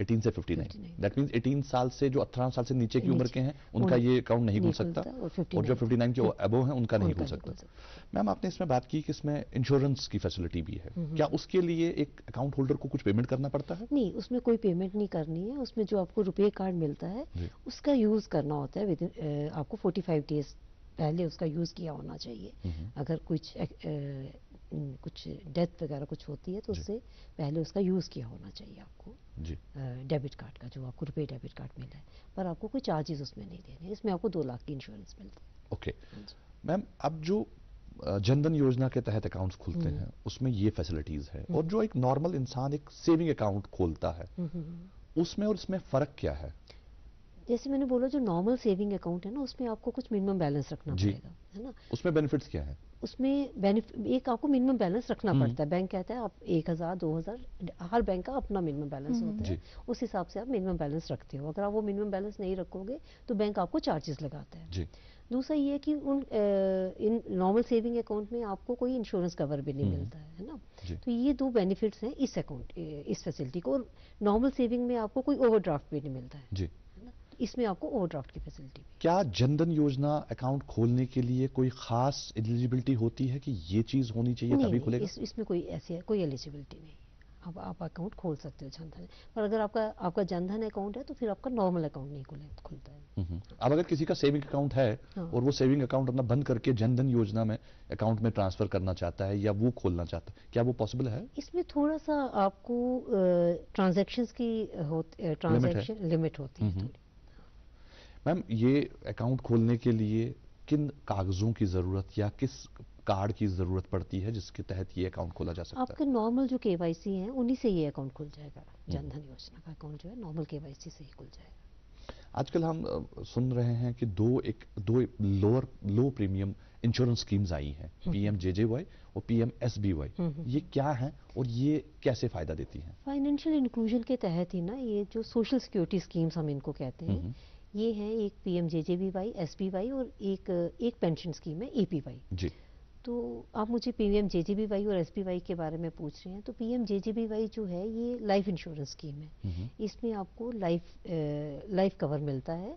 18 से 59. दैट मींस 18 साल से जो 18 साल से नीचे की उम्र के हैं उनका ये अकाउंट नहीं खुल सकता, और जो 59 के अबव हैं उनका नहीं खुल सकता. मैम, आपने इसमें बात की कि इसमें इंश्योरेंस की फैसिलिटी भी है. क्या उसके लिए एक अकाउंट होल्डर को कुछ पेमेंट करना पड़ता है? नहीं, उसमें कोई पेमेंट नहीं करनी है. उसमें जो आपको रुपए कार्ड मिलता है उसका यूज करना होता है. आपको 45 डेज पहले उसका यूज किया होना चाहिए. अगर कुछ डेथ वगैरह कुछ होती है तो उससे पहले उसका यूज किया होना चाहिए आपको डेबिट कार्ड का, जो आपको रुपए डेबिट कार्ड मिला है. पर आपको कोई चार्जेस उसमें नहीं देने. इसमें आपको 2 लाख की इंश्योरेंस मिलती है. ओके मैम, अब जो जनधन योजना के तहत अकाउंट्स खुलते हैं उसमें ये फैसिलिटीज है, और जो एक नॉर्मल इंसान एक सेविंग अकाउंट खोलता है उसमें और इसमें फर्क क्या है? जैसे मैंने बोला, जो नॉर्मल सेविंग अकाउंट है ना, उसमें आपको कुछ मिनिमम बैलेंस रखना पड़ेगा, है ना. उसमें बेनिफिट्स क्या है? उसमें एक आपको मिनिमम बैलेंस रखना पड़ता है. बैंक कहता है आप 1000 2000, हर बैंक का अपना मिनिमम बैलेंस होता है. उस हिसाब से आप मिनिमम बैलेंस रखते हो. अगर आप वो मिनिमम बैलेंस नहीं रखोगे तो बैंक आपको चार्जेस लगाता है. दूसरा ये है कि इन नॉर्मल सेविंग अकाउंट में आपको कोई इंश्योरेंस कवर भी नहीं मिलता है ना। तो ये दो बेनिफिट्स हैं इस अकाउंट, इस फैसिलिटी को। और नॉर्मल सेविंग में आपको कोई ओवरड्राफ्ट भी नहीं मिलता है जी, इसमें आपको ओवरड्राफ्ट की फैसिलिटी भी। क्या जनधन योजना अकाउंट खोलने के लिए कोई खास एलिजिबिलिटी होती है कि ये चीज होनी चाहिए तभी खुलेगा? इसमें कोई ऐसी कोई एलिजिबिलिटी नहीं। अब आप अकाउंट खोल सकते हो जनधन, पर अगर आपका जनधन अकाउंट है तो फिर आपका नॉर्मल अकाउंट नहीं खुलता है। अब अगर किसी का सेविंग अकाउंट है और वो सेविंग अकाउंट अपना बंद करके जनधन योजना में अकाउंट में ट्रांसफर करना चाहता है या वो खोलना चाहता है, क्या वो पॉसिबल है? इसमें थोड़ा सा आपको ट्रांजैक्शंस की ट्रांजैक्शन लिमिट होती है थोड़ी। मैम, ये अकाउंट खोलने के लिए किन कागजों की जरूरत या किस कार्ड की जरूरत पड़ती है जिसके तहत ये अकाउंट खोला जा सकता है? आपके नॉर्मल जो केवाईसी है उन्हीं से ये अकाउंट खुल जाएगा। जनधन योजना का अकाउंट जो है नॉर्मल केवाईसी से ही खुल जाएगा। आजकल हम सुन रहे हैं कि दो लो प्रीमियम इंश्योरेंस स्कीम्स आई हैं, PMJJY और PMSBY। ये क्या हैं और ये कैसे फायदा देती हैं? फाइनेंशियल इंक्लूजन के तहत ही ना, ये जो सोशल सिक्योरिटी स्कीम्स हम इनको कहते हैं, ये है एक PMJJBY, SBY और एक पेंशन स्कीम है APY जी। तो आप मुझे PMJJBY और SBY के बारे में पूछ रहे हैं, तो PMJJBY जो है ये लाइफ इंश्योरेंस स्कीम है। इसमें आपको लाइफ कवर मिलता है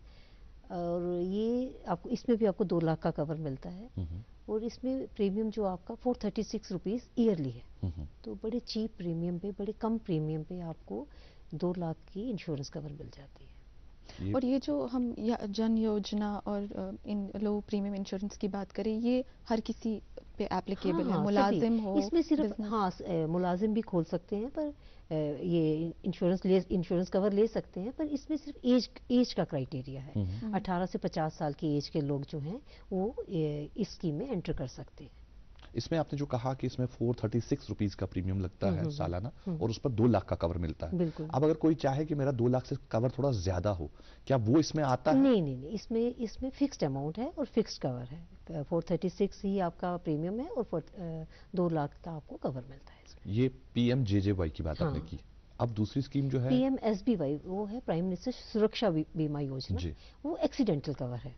और ये आपको इसमें भी आपको 2 लाख का कवर मिलता है और इसमें प्रीमियम जो आपका 436 रुपीज़ ईयरली है। तो बड़े चीप प्रीमियम पे, बड़े कम प्रीमियम पे आपको 2 लाख की इंश्योरेंस कवर मिल जाती है। और ये जो हम जन योजना और इन लो प्रीमियम इंश्योरेंस की बात करें, ये हर किसी पे एप्लीकेबल है, मुलाजिम हो, इसमें सिर्फ मुलाजिम भी खोल सकते हैं, पर ये इंश्योरेंस कवर ले सकते हैं, पर इसमें सिर्फ एज का क्राइटेरिया है। 18 से 50 साल की एज के लोग जो हैं वो इस स्कीम में एंटर कर सकते हैं। इसमें आपने जो कहा कि इसमें 436 रुपीज का प्रीमियम लगता है सालाना और उस पर 2 लाख का कवर मिलता है। अब अगर कोई चाहे कि मेरा 2 लाख से कवर थोड़ा ज्यादा हो, क्या वो इसमें आता है? नहीं, इसमें फिक्स्ड अमाउंट है और फिक्स्ड कवर है। 436 ही आपका प्रीमियम है और 2 लाख का आपको कवर मिलता है इसमें। ये PMJJY की बात आपने की। अब दूसरी स्कीम जो है PMSBY, वो है प्राइम मिनिस्टर सुरक्षा बीमा योजना। वो एक्सीडेंटल कवर है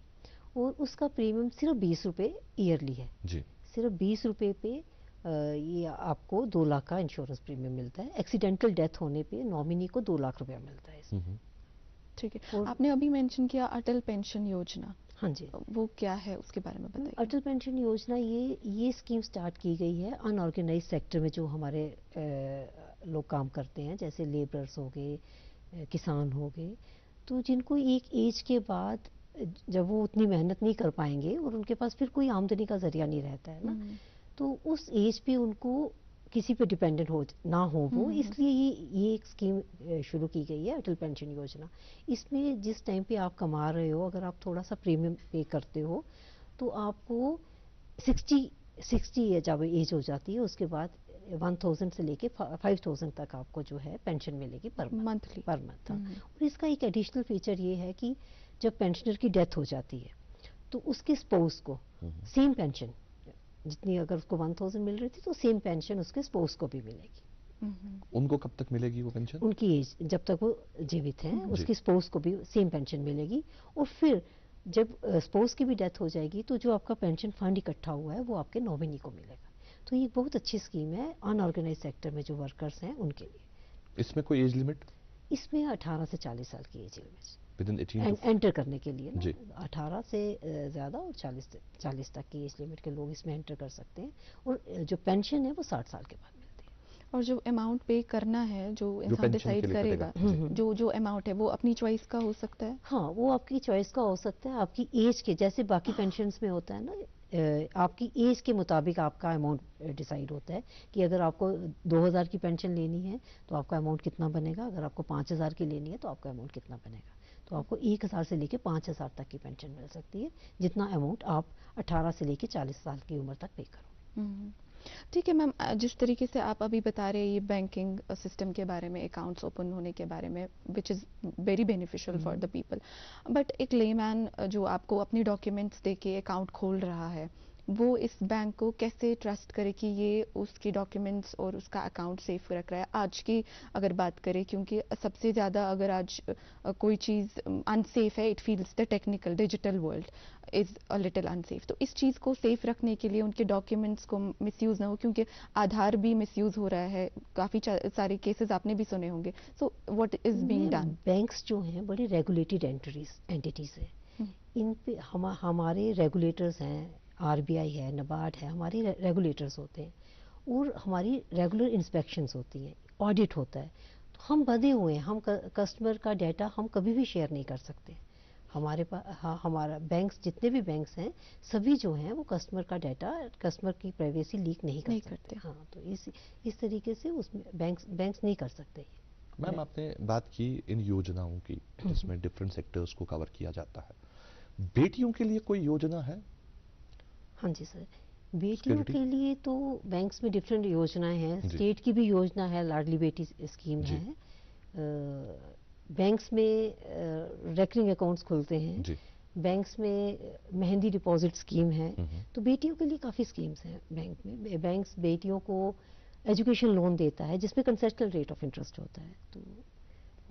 और उसका प्रीमियम सिर्फ 20 रुपए ईयरली है जी। सिर्फ 20 रुपए पे ये आपको 2 लाख का इंश्योरेंस प्रीमियम मिलता है। एक्सीडेंटल डेथ होने पे नॉमिनी को 2 लाख रुपया मिलता है इसमें। ठीक है। आपने अभी मेंशन किया अटल पेंशन योजना, हाँ जी, वो क्या है उसके बारे में बताइए। अटल पेंशन योजना ये स्कीम स्टार्ट की गई है अनऑर्गेनाइज सेक्टर में, जो हमारे लोग काम करते हैं, जैसे लेबरर्स हो गए, किसान हो गए, तो जिनको एक एज के बाद जब वो उतनी मेहनत नहीं कर पाएंगे और उनके पास फिर कोई आमदनी का जरिया नहीं रहता है ना, तो उस एज पे उनको किसी पे डिपेंडेंट ना हो वो, इसलिए ये एक स्कीम शुरू की गई है अटल पेंशन योजना। इसमें जिस टाइम पे आप कमा रहे हो, अगर आप थोड़ा सा प्रीमियम पे करते हो तो आपको 60 जब एज हो जाती है उसके बाद 1000 से लेके 5000 तक आपको जो है पेंशन मिलेगी पर मंथ। और इसका एक एडिशनल फीचर ये है कि जब पेंशनर की डेथ हो जाती है तो उसके स्पाउस को सेम पेंशन, जितनी अगर उसको 1000 मिल रही थी तो सेम पेंशन उसके स्पाउस को भी मिलेगी। उनको कब तक मिलेगी वो पेंशन? उनकी एज जब तक वो जीवित हैं उसकी स्पाउस को भी सेम पेंशन मिलेगी। और फिर जब स्पाउस की भी डेथ हो जाएगी तो जो आपका पेंशन फंड इकट्ठा हुआ है वो आपके नॉमिनी को मिलेगा। तो ये बहुत अच्छी स्कीम है अनऑर्गेनाइज सेक्टर में जो वर्कर्स हैं उनके लिए। इसमें कोई एज लिमिट? इसमें 18 से 40 साल की एज लिमिट विदिन एंटर करने के लिए ना, 18 से ज़्यादा और 40 तक की एज लिमिट के लोग इसमें एंटर कर सकते हैं। और जो पेंशन है वो 60 साल के बाद मिलती है। और जो अमाउंट पे करना है, जो इंसान डिसाइड करेगा, जो अमाउंट है वो अपनी चॉइस का हो सकता है। हाँ, वो आपकी चॉइस का हो सकता है, आपकी एज के, जैसे बाकी पेंशन्स में होता है ना, आपकी एज के मुताबिक आपका अमाउंट डिसाइड होता है कि अगर आपको 2000 की पेंशन लेनी है तो आपका अमाउंट कितना बनेगा, अगर आपको 5000 की लेनी है तो आपका अमाउंट कितना बनेगा। तो आपको 1000 से लेके 5000 तक की पेंशन मिल सकती है, जितना अमाउंट आप 18 से लेके 40 साल की उम्र तक पे करो। ठीक है मैम, जिस तरीके से आप अभी बता रहे हैं ये बैंकिंग सिस्टम के बारे में, अकाउंट्स ओपन होने के बारे में, which is very beneficial for the people, but एक लेमैन जो आपको अपने डॉक्यूमेंट्स देके अकाउंट खोल रहा है, वो इस बैंक को कैसे ट्रस्ट करे कि ये उसके डॉक्यूमेंट्स और उसका अकाउंट सेफ रख रहा है। आज की अगर बात करें, क्योंकि सबसे ज़्यादा अगर आज कोई चीज़ अनसेफ है, it feels the technical digital world is a little unsafe. तो इस चीज़ को सेफ रखने के लिए उनके डॉक्यूमेंट्स को मिसयूज़ ना हो, क्योंकि आधार भी मिसयूज़ हो रहा है, काफ़ी सारे केसेस आपने भी सुने होंगे। So what is being done? Banks जो हैं बड़ी रेगुलेटेड एंटिटीज है, इन पे हमारे रेगुलेटर्स हैं, आरबीआई है, नबार्ड है, हमारे रेगुलेटर्स होते हैं और हमारी रेगुलर इंस्पेक्शंस होती हैं, ऑडिट होता है। तो हम बंधे हुए हैं, हम कस्टमर का डाटा हम कभी भी शेयर नहीं कर सकते। हमारे पास हमारा बैंक्स, जितने भी बैंक्स हैं सभी जो हैं वो कस्टमर का डाटा, कस्टमर की प्राइवेसी लीक नहीं करते। हाँ, तो इस तरीके से उसमें बैंक्स नहीं कर सकते। मैम, आपने बात की इन योजनाओं की जिसमें डिफरेंट सेक्टर्स को कवर किया जाता है। बेटियों के लिए कोई योजना है? हाँ जी सर, बेटियों के लिए तो बैंक्स में डिफरेंट योजनाएं हैं। स्टेट की भी योजना है, लाडली बेटी स्कीम है। बैंक्स में रेकरिंग अकाउंट्स खुलते हैं, बैंक्स में मेहंदी डिपॉजिट स्कीम है। तो बेटियों के लिए काफ़ी स्कीम्स हैं बैंक में। बैंक्स बेटियों को एजुकेशन लोन देता है जिसमें कंसेशनल रेट ऑफ इंटरेस्ट होता है। तो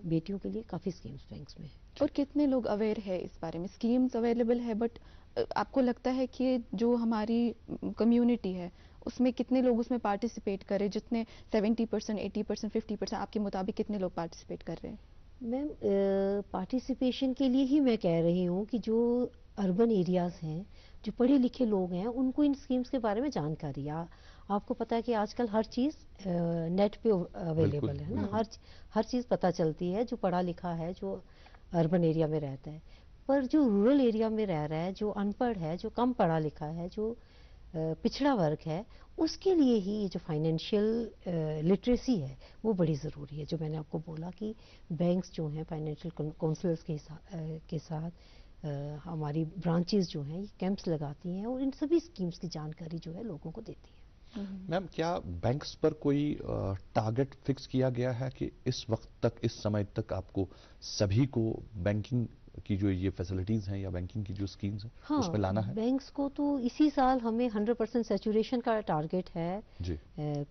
बेटियों के लिए काफ़ी स्कीम्स बैंक्स में है। और कितने लोग अवेयर है इस बारे में? स्कीम्स अवेलेबल है, बट आपको लगता है कि जो हमारी कम्युनिटी है उसमें कितने लोग उसमें पार्टिसिपेट करें? जितने 70%, 80%, 50%, आपके मुताबिक कितने लोग पार्टिसिपेट कर रहे हैं? मैम, पार्टिसिपेशन के लिए ही मैं कह रही हूँ कि जो अर्बन एरियाज़ हैं, जो पढ़े लिखे लोग हैं, उनको इन स्कीम्स के बारे में जानकारी है। आपको पता है कि आजकल हर चीज़ नेट पे अवेलेबल है ना, हर चीज़ पता चलती है। जो पढ़ा लिखा है, जो अर्बन एरिया में रहता है, पर जो रूरल एरिया में रह रहा है, जो अनपढ़ है, जो कम पढ़ा लिखा है, जो पिछड़ा वर्ग है, उसके लिए ही ये जो फाइनेंशियल लिटरेसी है वो बड़ी ज़रूरी है। जो मैंने आपको बोला कि बैंक्स जो हैं फाइनेंशियल काउंसलर्स के साथ हमारी ब्रांचेस जो हैं ये कैंप्स लगाती हैं और इन सभी स्कीम्स की जानकारी जो है लोगों को देती है। मैम, क्या बैंक्स पर कोई टारगेट फिक्स किया गया है कि इस वक्त तक, इस समय तक आपको सभी को बैंकिंग की जो ये फैसिलिटीज हैं या बैंकिंग की जो स्कीम्स हैं उसमें लाना है? बैंक्स को तो इसी साल हमें 100% सैचुरेशन का टारगेट है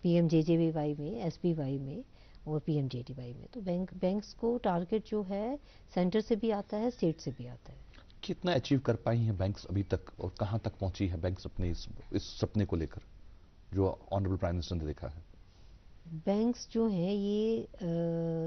पीएमजेजेबीवाई में, एसबीवाई में और पीएमजेडीवाई में। तो बैंक्स को टारगेट जो है सेंटर से भी आता है, स्टेट से भी आता है। कितना अचीव कर पाई हैं बैंक्स अभी तक और कहाँ तक पहुंची है बैंक्स अपने इस सपने को लेकर जो ऑनरेबल प्राइम मिनिस्टर ने देखा है? बैंक्स जो हैं ये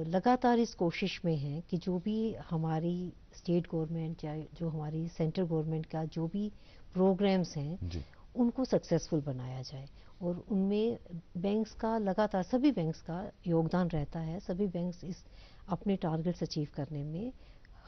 लगातार इस कोशिश में हैं कि जो भी हमारी स्टेट गवर्नमेंट या जो हमारी सेंट्रल गवर्नमेंट का जो भी प्रोग्राम्स हैं उनको सक्सेसफुल बनाया जाए। और उनमें बैंक्स का लगातार, सभी बैंक्स का योगदान रहता है। सभी बैंक्स इस अपने टारगेट्स अचीव करने में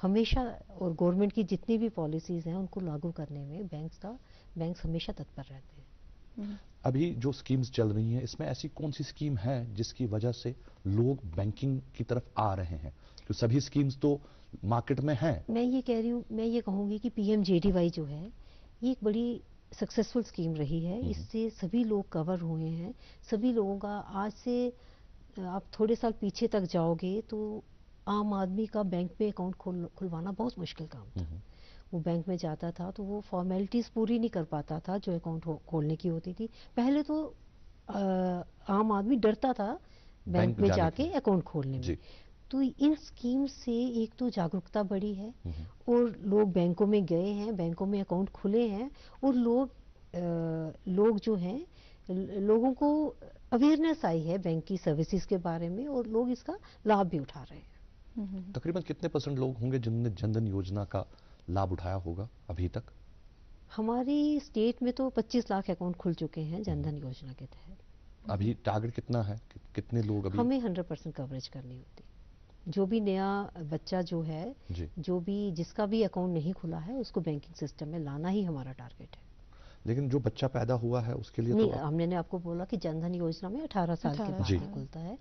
हमेशा, और गवर्नमेंट की जितनी भी पॉलिसीज़ हैं उनको लागू करने में बैंक्स हमेशा तत्पर रहते हैं। अभी जो स्कीम्स चल रही हैं इसमें ऐसी कौन सी स्कीम है जिसकी वजह से लोग बैंकिंग की तरफ आ रहे हैं? तो सभी स्कीम्स तो मार्केट में हैं। मैं ये कह रही हूँ, मैं ये कहूँगी कि पीएमजेडीवाई जो है ये एक बड़ी सक्सेसफुल स्कीम रही है। इससे सभी लोग कवर हुए हैं। सभी लोगों का, आज से आप थोड़े साल पीछे तक जाओगे तो आम आदमी का बैंक में अकाउंट खुलवाना बहुत मुश्किल काम था। वो बैंक में जाता था तो वो फॉर्मेलिटीज़ पूरी नहीं कर पाता था जो अकाउंट खोलने की होती थी। पहले तो आम आदमी डरता था बैंक में जाके अकाउंट खोलने में। तो इन स्कीम से एक तो जागरूकता बढ़ी है और लोग बैंकों में गए हैं, बैंकों में अकाउंट खुले हैं और लोग जो हैं, लोगों को अवेयरनेस आई है बैंक की सर्विसेज के बारे में और लोग इसका लाभ भी उठा रहे हैं। तकरीबन कितने % लोग होंगे जिन्होंने जनधन योजना का लाभ उठाया होगा अभी तक? हमारी स्टेट में तो 25 लाख अकाउंट खुल चुके हैं जनधन योजना के तहत। अभी टारगेट कितना है, कितने लोग अभी? हमें 100% कवरेज करनी होती। जो भी नया बच्चा जो है, जो भी जिसका भी अकाउंट नहीं खुला है उसको बैंकिंग सिस्टम में लाना ही हमारा टारगेट है। लेकिन जो बच्चा पैदा हुआ है उसके लिए नहीं, तो हमने आपको बोला कि जनधन योजना में 18 साल के बाद खुलता है,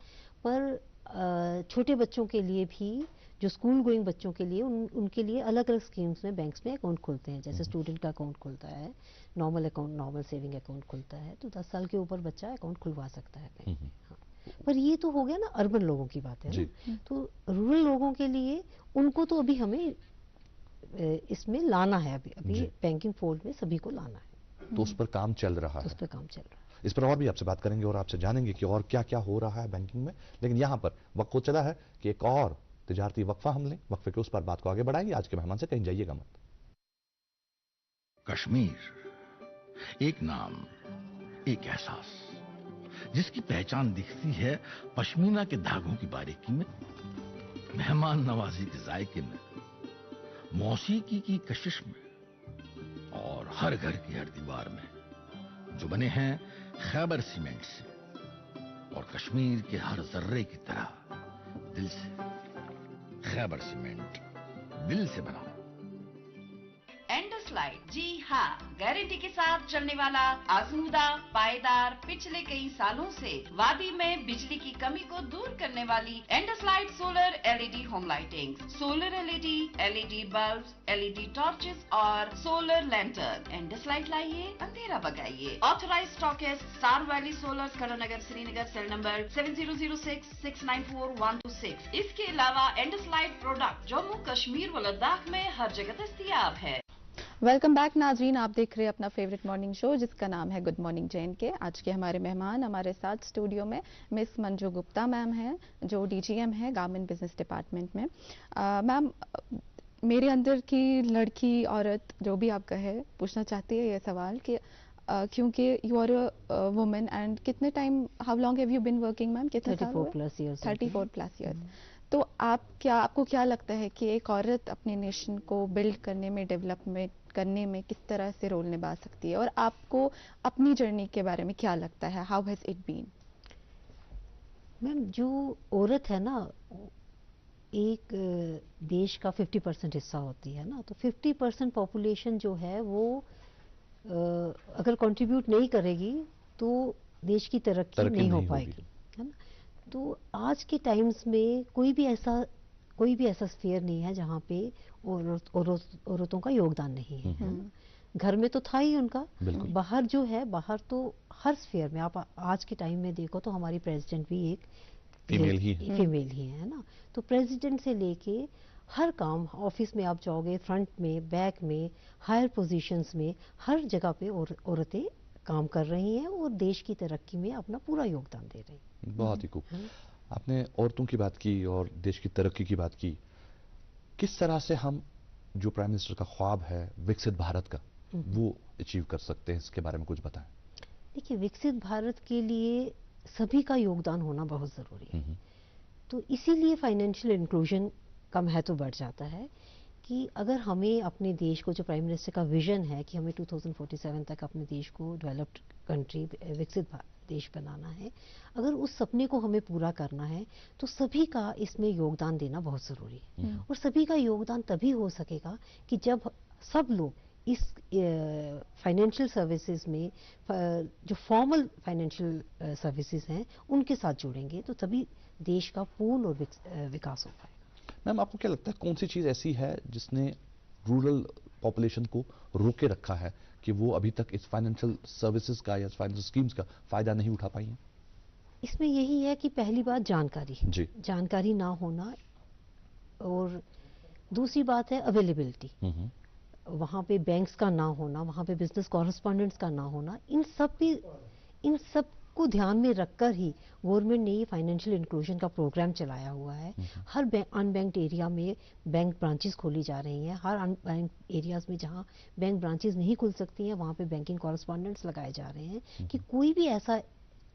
पर छोटे बच्चों के लिए भी, जो स्कूल गोइंग बच्चों के लिए, उनके लिए अलग अलग स्कीम्स में बैंक्स में अकाउंट खुलते हैं। जैसे स्टूडेंट का अकाउंट खुलता है, normal account, normal saving account खुलता है, तो 10 साल के ऊपर बच्चा अकाउंट खुलवा सकता है बैंक में। हाँ, पर ये तो हो गया ना अर्बन लोगों की बात है ना। तो रूरल लोगों के लिए, उनको तो अभी हमें इसमें लाना है, अभी बैंकिंग फोल्ड में सभी को लाना है। तो उस पर काम चल रहा है। उस पर काम चल रहा है। इस पर और भी आपसे बात करेंगे और आपसे जानेंगे कि और क्या क्या हो रहा है बैंकिंग में। लेकिन यहाँ पर वक्त हो चला है कि एक और तिजारती वक्फा हम लें। वक्फे के उस पर बात को आगे बढ़ाएंगे। आज के मेहमान से कहीं जाइएगा मत। कश्मीर एक नाम, एक एहसास, जिसकी पहचान दिखती है पश्मीना के धागों की बारीकी में, मेहमान नवाजी के जायके में, मौसीकी की कशिश में और हर घर की हर दीवार में, जो बने हैं खैबर सीमेंट से और कश्मीर के हर जर्रे की तरह दिल से। खैबर सीमेंट, दिल से बनाओ। एंडोस्लाइड, जी हाँ, गारंटी के साथ चलने वाला, आजमूदा, पायदार, पिछले कई सालों से वादी में बिजली की कमी को दूर करने वाली एंडोस्लाइड solar LED home lighting, solar LED, LED bulb, LED torches और सोलर लैंटर्न। एंडोस्लाइड लाइए, अंधेरा भगाइए। Authorise stockist star valley solar, Karannagar, Srinagar, cell number 7006694126। इसके अलावा एंडोस्लाइड प्रोडक्ट जम्मू कश्मीर व लद्दाख में हर जगह दस्तयाब है। वेलकम बैक नाजरीन, आप देख रहे हैं अपना फेवरेट मॉर्निंग शो जिसका नाम है गुड मॉर्निंग जे.एन.के। आज के हमारे मेहमान हमारे साथ स्टूडियो में मिस मंजू गुप्ता मैम हैं, जो डीजीएम है गारमेंट बिजनेस डिपार्टमेंट में। मैम, मेरे अंदर की लड़की औरत जो भी आप कहे पूछना चाहती है ये सवाल कि क्योंकि you are a women and कितने time, how long have you been working ma'am? कितने साल? 34 प्लस ईयर्स। तो आपको क्या लगता है कि एक औरत अपने नेशन को बिल्ड करने में, डेवलपमेंट करने में किस तरह से रोल निभा सकती है, और आपको अपनी जर्नी के बारे में क्या लगता है? How has it been? Ma'am, जो औरत है ना, एक देश का 50% हिस्सा होती है ना, तो 50% पॉपुलेशन जो है वो अगर कंट्रीब्यूट नहीं करेगी तो देश की तरक्की नहीं हो पाएगी, है ना। तो आज के टाइम्स में कोई भी ऐसा स्फीयर नहीं है जहाँ पे औरतों का योगदान नहीं है। घर में तो था ही उनका, बाहर जो है, बाहर तो हर स्फीयर में आप आज के टाइम में देखो तो हमारी प्रेसिडेंट भी एक फीमेल ही है ना। तो प्रेसिडेंट से लेके हर काम, ऑफिस में आप जाओगे, फ्रंट में, बैक में, हायर पोजीशंस में, हर जगह पे औरतें काम कर रही हैं और देश की तरक्की में अपना पूरा योगदान दे रही हैं। बहुत ही खूब। आपने औरतों की बात की और देश की तरक्की की बात की। किस तरह से हम जो प्राइम मिनिस्टर का ख्वाब है विकसित भारत का, वो अचीव कर सकते हैं, इसके बारे में कुछ बताएं। देखिए, विकसित भारत के लिए सभी का योगदान होना बहुत ज़रूरी है। तो इसीलिए फाइनेंशियल इंक्लूजन का महत्व बढ़ जाता है कि अगर हमें अपने देश को, जो प्राइम मिनिस्टर का विजन है कि हमें 2047 तक अपने देश को डेवलप्ड कंट्री, विकसित देश बनाना है, अगर उस सपने को हमें पूरा करना है तो सभी का इसमें योगदान देना बहुत ज़रूरी है। और सभी का योगदान तभी हो सकेगा कि जब सब लोग इस फाइनेंशियल सर्विसेज में, जो फॉर्मल फाइनेंशियल सर्विसेज हैं, उनके साथ जुड़ेंगे, तो तभी देश का पूर्ण और विकास हो पाएगा। मैम, आपको क्या लगता है कौन सी चीज़ ऐसी है जिसने रूरल पॉपुलेशन को रोके रखा है कि वो अभी तक इस फाइनेंशियल सर्विसेज का या फाइनेंशियल स्कीम्स का फायदा नहीं उठा पाई हैं? इसमें यही है कि पहली बात जानकारी ना होना, और दूसरी बात है अवेलेबिलिटी। वहाँ पे बैंक्स का ना होना, वहाँ पे बिजनेस कॉरेस्पॉन्डेंट्स का ना होना, इन सब को ध्यान में रखकर ही गवर्नमेंट ने ये फाइनेंशियल इंक्लूजन का प्रोग्राम चलाया हुआ है। हर अनबैंक्ड एरिया में बैंक ब्रांचेस खोली जा रही हैं। हर अनबैंक्ड एरियाज में जहाँ बैंक ब्रांचेस नहीं खुल सकती हैं, वहाँ पे बैंकिंग कॉरेस्पॉन्डेंट्स लगाए जा रहे हैं कि कोई भी ऐसा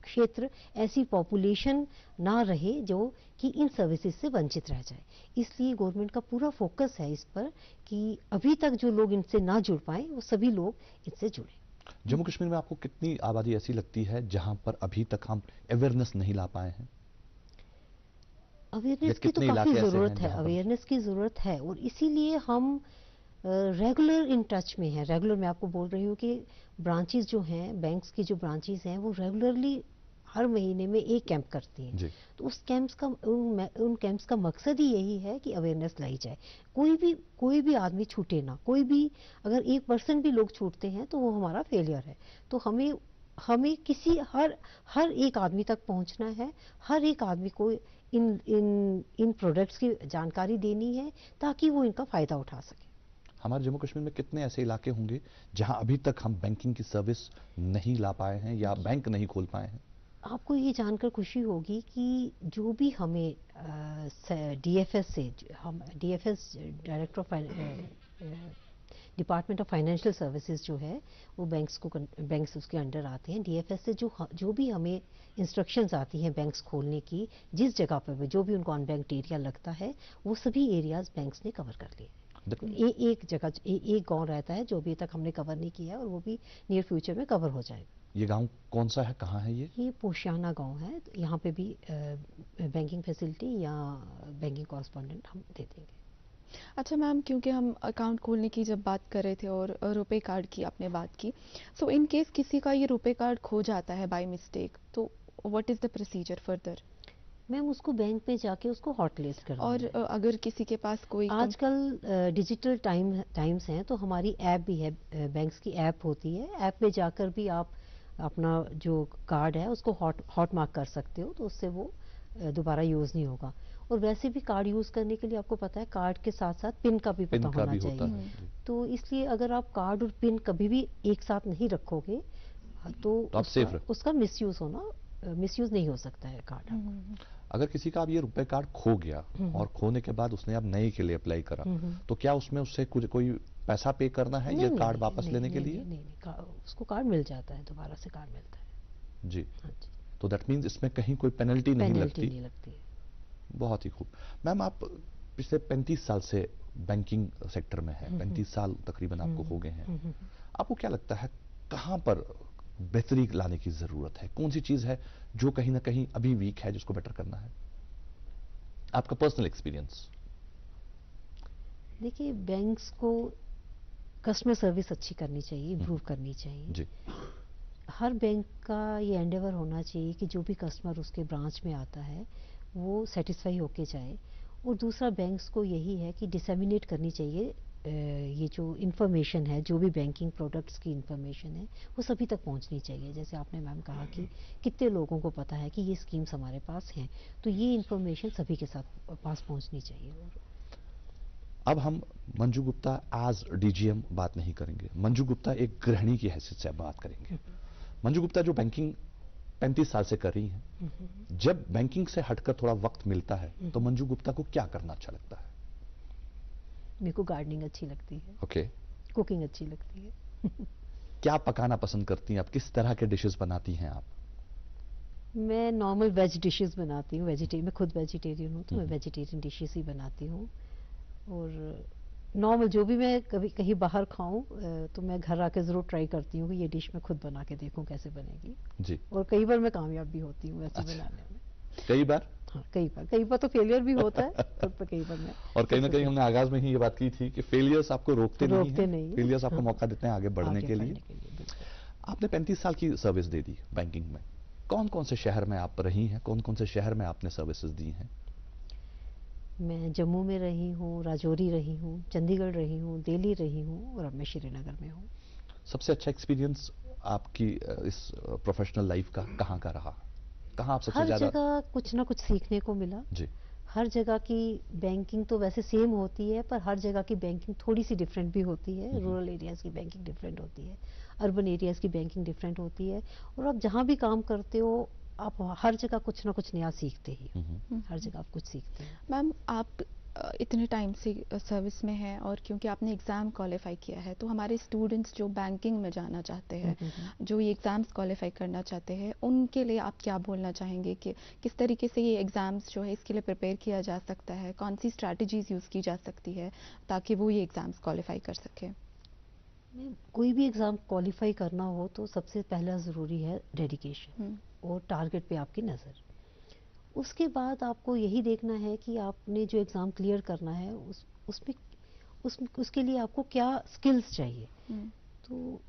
क्षेत्र, ऐसी पॉपुलेशन ना रहे जो कि इन सर्विसेज से वंचित रह जाए। इसलिए गवर्नमेंट का पूरा फोकस है इस पर कि अभी तक जो लोग इनसे ना जुड़ पाए वो सभी लोग इनसे जुड़े। जम्मू कश्मीर में आपको कितनी आबादी ऐसी लगती है जहां पर अभी तक हम अवेयरनेस नहीं ला पाए हैं? अवेयरनेस की तो काफी जरूरत है, अवेयरनेस की जरूरत है, और इसीलिए हम रेगुलर इन टच में हैं। रेगुलर मैं आपको बोल रही हूँ कि ब्रांचेस जो हैं, बैंक्स की जो ब्रांचेस हैं, वो रेगुलरली हर महीने में एक कैंप करती हैं। तो उस कैंप्स का, उन कैंप्स का मकसद ही यही है कि अवेयरनेस लाई जाए। कोई भी आदमी छूटे ना, कोई भी अगर 1% भी लोग छूटते हैं तो वो हमारा फेलियर है। तो हमें किसी हर एक आदमी तक पहुंचना है, हर एक आदमी को इन प्रोडक्ट्स की जानकारी देनी है ताकि वो इनका फायदा उठा सके। हमारे जम्मू कश्मीर में कितने ऐसे इलाके होंगे जहां अभी तक हम बैंकिंग की सर्विस नहीं ला पाए हैं या बैंक नहीं खोल पाए हैं? आपको ये जानकर खुशी होगी कि जो भी हमें डीएफएस से, हम DFS director of department of financial services जो है वो बैंक्स उसके अंडर आते हैं। डीएफएस से जो भी हमें इंस्ट्रक्शंस आती हैं बैंक्स खोलने की, जिस जगह पर भी जो भी उनको अनबैंक्ड एरिया लगता है वो सभी एरियाज बैंक्स ने कवर कर लिए। एक जगह एक गांव रहता है जो अभी तक हमने कवर नहीं किया है और वो भी नियर फ्यूचर में कवर हो जाएगा। ये गांव कौन सा है, कहाँ है ये? ये पोशियाना गांव है। यहाँ पे भी बैंकिंग फैसिलिटी या बैंकिंग कॉरेस्पॉन्डेंट हम दे देंगे। अच्छा मैम, क्योंकि हम अकाउंट खोलने की जब बात कर रहे थे और रुपए कार्ड की आपने बात की, सो इन केस किसी का ये रुपए कार्ड खो जाता है बाय मिस्टेक, तो what is the procedure further? Ma'am उसको बैंक में जाके उसको हॉट लिस्ट करना और अगर किसी के पास कोई आजकल डिजिटल टाइम्स हैं तो हमारी ऐप भी है, बैंक्स की ऐप होती है। ऐप में जाकर भी आप अपना जो कार्ड है उसको हॉट मार्क कर सकते हो, तो उससे वो दोबारा यूज़ नहीं होगा। और वैसे भी कार्ड यूज़ करने के लिए आपको पता है कार्ड के साथ साथ पिन का भी पता होना चाहिए। तो इसलिए अगर आप कार्ड और पिन कभी भी एक साथ नहीं रखोगे तो उसका मिसयूज नहीं हो सकता है कार्ड। अगर किसी का अब ये रुपए कार्ड खो गया और खोने के बाद उसने अब नए के लिए अप्लाई करा, तो क्या उसमें उससे कोई पैसा पे करना है ये कार्ड वापस लेने के लिए? नहीं, उसको कार्ड मिल जाता है, दोबारा से कार्ड मिलता है जी। तो दैट मीन्स इसमें कहीं कोई पेनल्टी नहीं लगती। बहुत ही खूब। मैम आप पिछले 35 साल से बैंकिंग सेक्टर में है, 35 साल तकरीबन आपको हो गए हैं। आपको क्या लगता है कहाँ पर बेहतरी लाने की जरूरत है? कौन सी चीज है जो कहीं ना कहीं अभी वीक है जिसको बेटर करना है? आपका पर्सनल एक्सपीरियंस। देखिए, बैंक्स को कस्टमर सर्विस अच्छी करनी चाहिए, इम्प्रूव करनी चाहिए जी। हर बैंक का ये एंडेवर होना चाहिए कि जो भी कस्टमर उसके ब्रांच में आता है वो सेटिस्फाई होके जाए। और दूसरा बैंक्स को यही है कि डिसेमिनेट करनी चाहिए ये जो इन्फॉर्मेशन है, जो भी बैंकिंग प्रोडक्ट्स की इन्फॉर्मेशन है वो सभी तक पहुंचनी चाहिए। जैसे आपने मैम कहा कि कितने लोगों को पता है कि ये स्कीम्स हमारे पास हैं, तो ये इन्फॉर्मेशन सभी के साथ पास पहुंचनी चाहिए। अब हम मंजू गुप्ता एज डीजीएम बात नहीं करेंगे, मंजू गुप्ता एक गृहिणी की हैसियत से बात करेंगे। मंजू गुप्ता जो बैंकिंग 35 साल से कर रही हैं, जब बैंकिंग से हटकर थोड़ा वक्त मिलता है तो मंजू गुप्ता को क्या करना अच्छा लगता है? मेरे को गार्डनिंग अच्छी लगती है। ओके। कुकिंग अच्छी लगती है। क्या पकाना पसंद करती हैं आप? किस तरह के डिशेस बनाती हैं आप? मैं नॉर्मल वेज डिशेस बनाती हूँ। मैं खुद वेजिटेरियन हूँ तो मैं वेजिटेरियन डिशेस ही बनाती हूँ। और नॉर्मल जो भी मैं कभी कहीं बाहर खाऊं तो मैं घर आके जरूर ट्राई करती हूँ कि ये डिश मैं खुद बना के देखूं कैसे बनेगी जी। और कई बार मैं कामयाब भी होती हूँ वैसे बनाने में। कई बार? हाँ, कई बार तो फेलियर भी होता है पर कई बार मैं। और कहीं ना कहीं हमने आगाज में ही ये बात की थी कि फेलियर्स आपको रोकते नहीं, फेलियर्स आपको मौका देते हैं आगे बढ़ने के लिए। आपने 35 साल की सर्विस दे दी बैंकिंग में। कौन कौन से शहर में आप रही हैं, कौन कौन से शहर में आपने सर्विसेज दी हैं? मैं जम्मू में रही हूँ, राजौरी रही हूँ, चंडीगढ़ रही हूँ, दिल्ली रही हूँ और अब मैं श्रीनगर में हूँ। सबसे अच्छा एक्सपीरियंस आपकी इस प्रोफेशनल लाइफ का कहाँ का रहा? कहाँ आप सबसे ज्यादा? हर जगह कुछ ना कुछ सीखने को मिला जी। हर जगह की बैंकिंग तो वैसे सेम होती है पर हर जगह की बैंकिंग थोड़ी सी डिफरेंट भी होती है। रूरल एरियाज की बैंकिंग डिफरेंट होती है, अर्बन एरियाज की बैंकिंग डिफरेंट होती है। और आप जहाँ भी काम करते हो आप हर जगह कुछ ना कुछ नया सीखते ही, हर जगह आप कुछ सीखते हैं। मैम आप इतने टाइम से सर्विस में हैं और क्योंकि आपने एग्ज़ाम क्वालिफाई किया है तो हमारे स्टूडेंट्स जो बैंकिंग में जाना चाहते हैं, जो ये एग्ज़ाम्स क्वालिफाई करना चाहते हैं, उनके लिए आप क्या बोलना चाहेंगे कि किस तरीके से ये एग्ज़ाम्स जो है इसके लिए प्रिपेयर किया जा सकता है? कौन सी स्ट्रैटेजीज़ यूज़ की जा सकती है ताकि वो ये एग्ज़ाम्स क्वालिफाई कर सके? कोई भी एग्ज़ाम क्वालिफाई करना हो तो सबसे पहला ज़रूरी है डेडिकेशन और टारगेट पे आपकी नज़र। उसके बाद आपको यही देखना है कि आपने जो एग्ज़ाम क्लियर करना है उसके लिए आपको क्या स्किल्स चाहिए। तो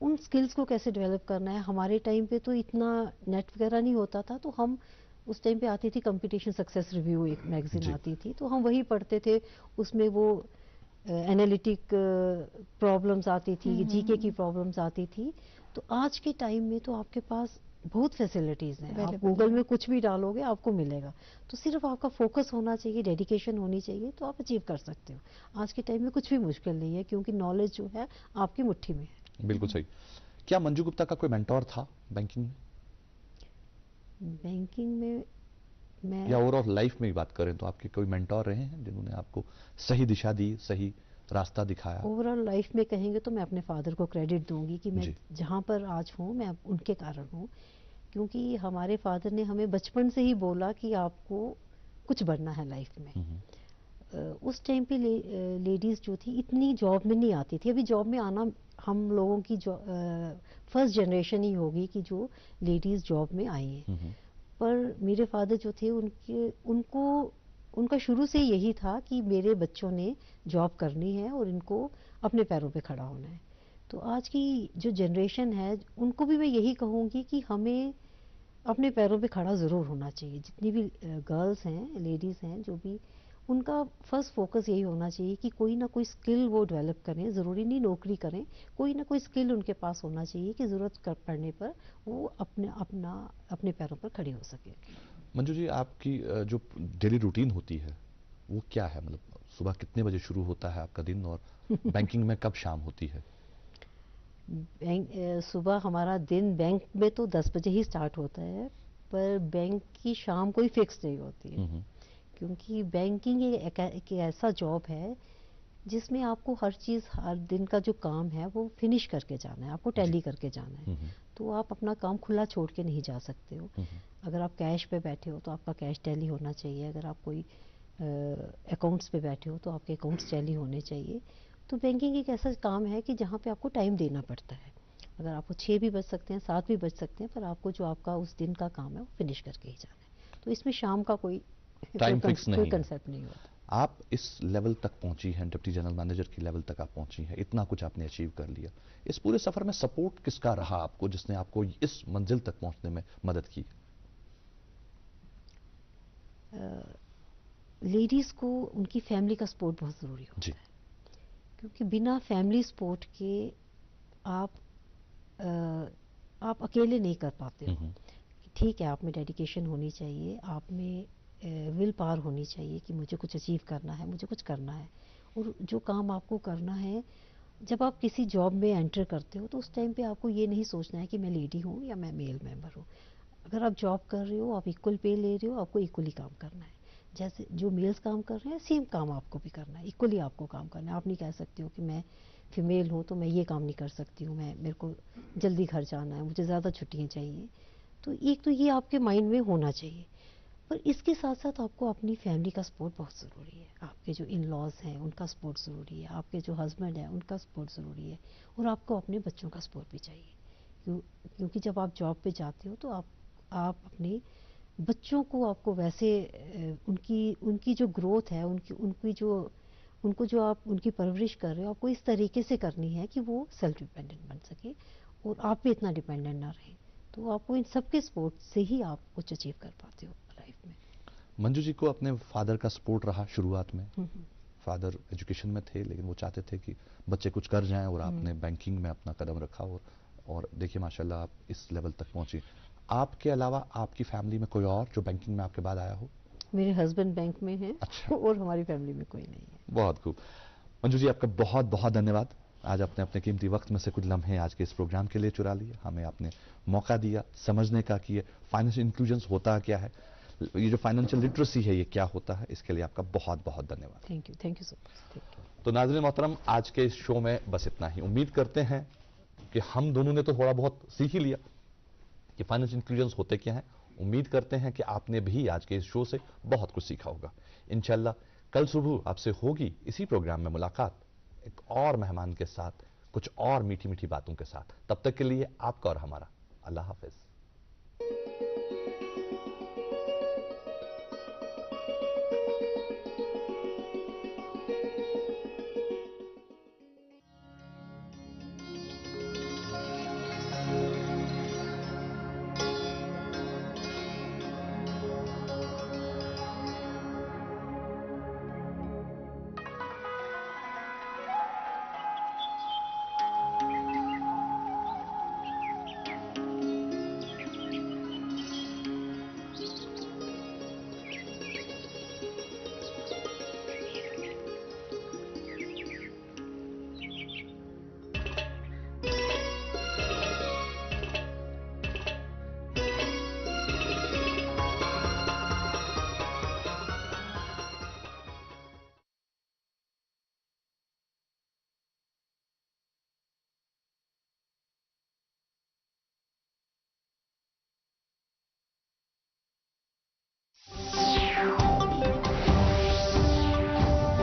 उन स्किल्स को कैसे डेवलप करना है। हमारे टाइम पे तो इतना नेट वगैरह नहीं होता था, तो हम उस टाइम पे आती थी कंपटीशन सक्सेस रिव्यू, एक मैगजीन आती थी, तो हम वही पढ़ते थे। उसमें वो एनालिटिक प्रॉब्लम्स आती थी, जीके की प्रॉब्लम्स आती थी। तो आज के टाइम में तो आपके पास बहुत फैसिलिटीज़ हैं, आप Available गूगल में कुछ भी डालोगे आपको मिलेगा। तो सिर्फ आपका फोकस होना चाहिए, डेडिकेशन होनी चाहिए, तो आप अचीव कर सकते हो। आज के टाइम में कुछ भी मुश्किल नहीं है, क्योंकि नॉलेज जो है आपकी मुट्ठी में है। बिल्कुल सही। क्या मंजू गुप्ता का कोई मेंटोर था बैंकिंग में, बैंकिंग में? मैं या ओवरऑल लाइफ में ही बात करें तो आपके कोई मेंटोर रहे हैं जिन्होंने आपको सही दिशा दी, सही रास्ता दिखाया? ओवरऑल लाइफ में कहेंगे तो मैं अपने फादर को क्रेडिट दूंगी कि मैं जी। जहाँ पर आज हूँ मैं उनके कारण हूँ, क्योंकि हमारे फादर ने हमें बचपन से ही बोला कि आपको कुछ बनना है लाइफ में। उस टाइम पे लेडीज़ जो थी इतनी जॉब में नहीं आती थी। अभी जॉब में आना हम लोगों की फर्स्ट जनरेशन ही होगी कि जो लेडीज़ जॉब में आई हैं। पर मेरे फादर जो थे उनका शुरू से यही था कि मेरे बच्चों ने जॉब करनी है और इनको अपने पैरों पे खड़ा होना है। तो आज की जो जनरेशन है उनको भी मैं यही कहूँगी कि हमें अपने पैरों पे खड़ा ज़रूर होना चाहिए। जितनी भी गर्ल्स हैं, लेडीज़ हैं, जो भी, उनका फर्स्ट फोकस यही होना चाहिए कि कोई ना कोई स्किल वो डेवलप करें। ज़रूरी नहीं नौकरी करें, कोई ना कोई स्किल उनके पास होना चाहिए कि ज़रूरत पड़ने पर वो अपने पैरों पर खड़े हो सके। मंजू जी, आपकी जो डेली रूटीन होती है वो क्या है? मतलब सुबह कितने बजे शुरू होता है आपका दिन, और बैंकिंग में कब शाम होती है? सुबह हमारा दिन बैंक में तो 10 बजे ही स्टार्ट होता है, पर बैंक की शाम कोई फिक्स नहीं होती है, क्योंकि बैंकिंग एक ऐसा जॉब है जिसमें आपको हर चीज़, हर दिन का जो काम है वो फिनिश करके जाना है, आपको टैली करके जाना है। तो आप अपना काम खुला छोड़ के नहीं जा सकते हो। अगर आप कैश पे बैठे हो तो आपका कैश टैली होना चाहिए, अगर आप कोई अकाउंट्स पे बैठे हो तो आपके अकाउंट्स टैली होने चाहिए। तो बैंकिंग एक ऐसा काम है कि जहाँ पे आपको टाइम देना पड़ता है। अगर आपको 6 भी बज सकते हैं, 7 भी बज सकते हैं, पर आपको जो आपका उस दिन का काम है वो फिनिश करके ही जाना है। तो इसमें शाम का कोई टाइम फिक्स नहीं, कोई कंसेप्ट नहीं होता। आप इस लेवल तक पहुंची हैं, डिप्टी जनरल मैनेजर की लेवल तक आप पहुंची हैं, इतना कुछ आपने अचीव कर लिया। इस पूरे सफर में सपोर्ट किसका रहा आपको, जिसने आपको इस मंजिल तक पहुंचने में मदद की? लेडीज़ को उनकी फैमिली का सपोर्ट बहुत ज़रूरी होता है, क्योंकि बिना फैमिली सपोर्ट के आप अकेले नहीं कर पाते हो। ठीक है, आप में डेडिकेशन होनी चाहिए, आप में विल पावर होनी चाहिए कि मुझे कुछ अचीव करना है, मुझे कुछ करना है। और जो काम आपको करना है, जब आप किसी जॉब में एंटर करते हो तो उस टाइम पे आपको ये नहीं सोचना है कि मैं लेडी हूँ या मैं मेल मेंबर हूँ। अगर आप जॉब कर रहे हो, आप इक्वल पे ले रहे हो, आपको इक्वली काम करना है। जैसे जो मेल्स काम कर रहे हैं सेम काम आपको भी करना है, इक्वली आपको काम करना है। आप नहीं कह सकते हो कि मैं फीमेल हूँ तो मैं ये काम नहीं कर सकती हूँ, मेरे को जल्दी घर जाना है, मुझे ज़्यादा छुट्टियाँ चाहिए। तो एक तो ये आपके माइंड में होना चाहिए, पर इसके साथ साथ आपको अपनी फैमिली का सपोर्ट बहुत ज़रूरी है। आपके जो इन लॉज हैं उनका सपोर्ट ज़रूरी है, आपके जो हस्बैंड हैं उनका सपोर्ट ज़रूरी है, और आपको अपने बच्चों का सपोर्ट भी चाहिए। क्योंकि जब आप जॉब पे जाते हो तो आप अपने बच्चों को, आपको वैसे उनकी जो ग्रोथ है, उनको जो आप उनकी परवरिश कर रहे हो, आपको इस तरीके से करनी है कि वो सेल्फ डिपेंडेंट बन सके और आप भी इतना डिपेंडेंट ना रहें। तो आपको इन सब के सपोर्ट से ही आप कुछ अचीव कर पाते हो लाइफ में। मंजू जी को अपने फादर का सपोर्ट रहा शुरुआत में। फादर एजुकेशन में थे, लेकिन वो चाहते थे कि बच्चे कुछ कर जाएं, और आपने बैंकिंग में अपना कदम रखा, और देखिए माशाल्लाह आप इस लेवल तक पहुंची। आपके अलावा आपकी फैमिली में कोई और जो बैंकिंग में आपके बाद आया हो? मेरे हस्बैंड बैंक में हैं। अच्छा। और हमारी फैमिली में कोई नहीं है। बहुत खूब। मंजू जी, आपका बहुत बहुत धन्यवाद। आज आपने अपने कीमती वक्त में से कुछ लम्हे आज के इस प्रोग्राम के लिए चुरा लिए। हमें आपने मौका दिया समझने का कि ये फाइनेंशियल इंक्लूजन होता क्या है, ये जो फाइनेंशियल लिटरेसी है ये क्या होता है। इसके लिए आपका बहुत बहुत धन्यवाद। Thank you so much. तो नाज़रीन मोहतरम, आज के इस शो में बस इतना ही। उम्मीद करते हैं कि हम दोनों ने तो थोड़ा बहुत सीख ही लिया कि फाइनेंशियल इंक्लूजन होते क्या हैं। उम्मीद करते हैं कि आपने भी आज के इस शो से बहुत कुछ सीखा होगा। इंशाल्लाह कल सुबह आपसे होगी इसी प्रोग्राम में मुलाकात, एक और मेहमान के साथ, कुछ और मीठी मीठी बातों के साथ। तब तक के लिए आपका और हमारा अल्लाह हाफिज।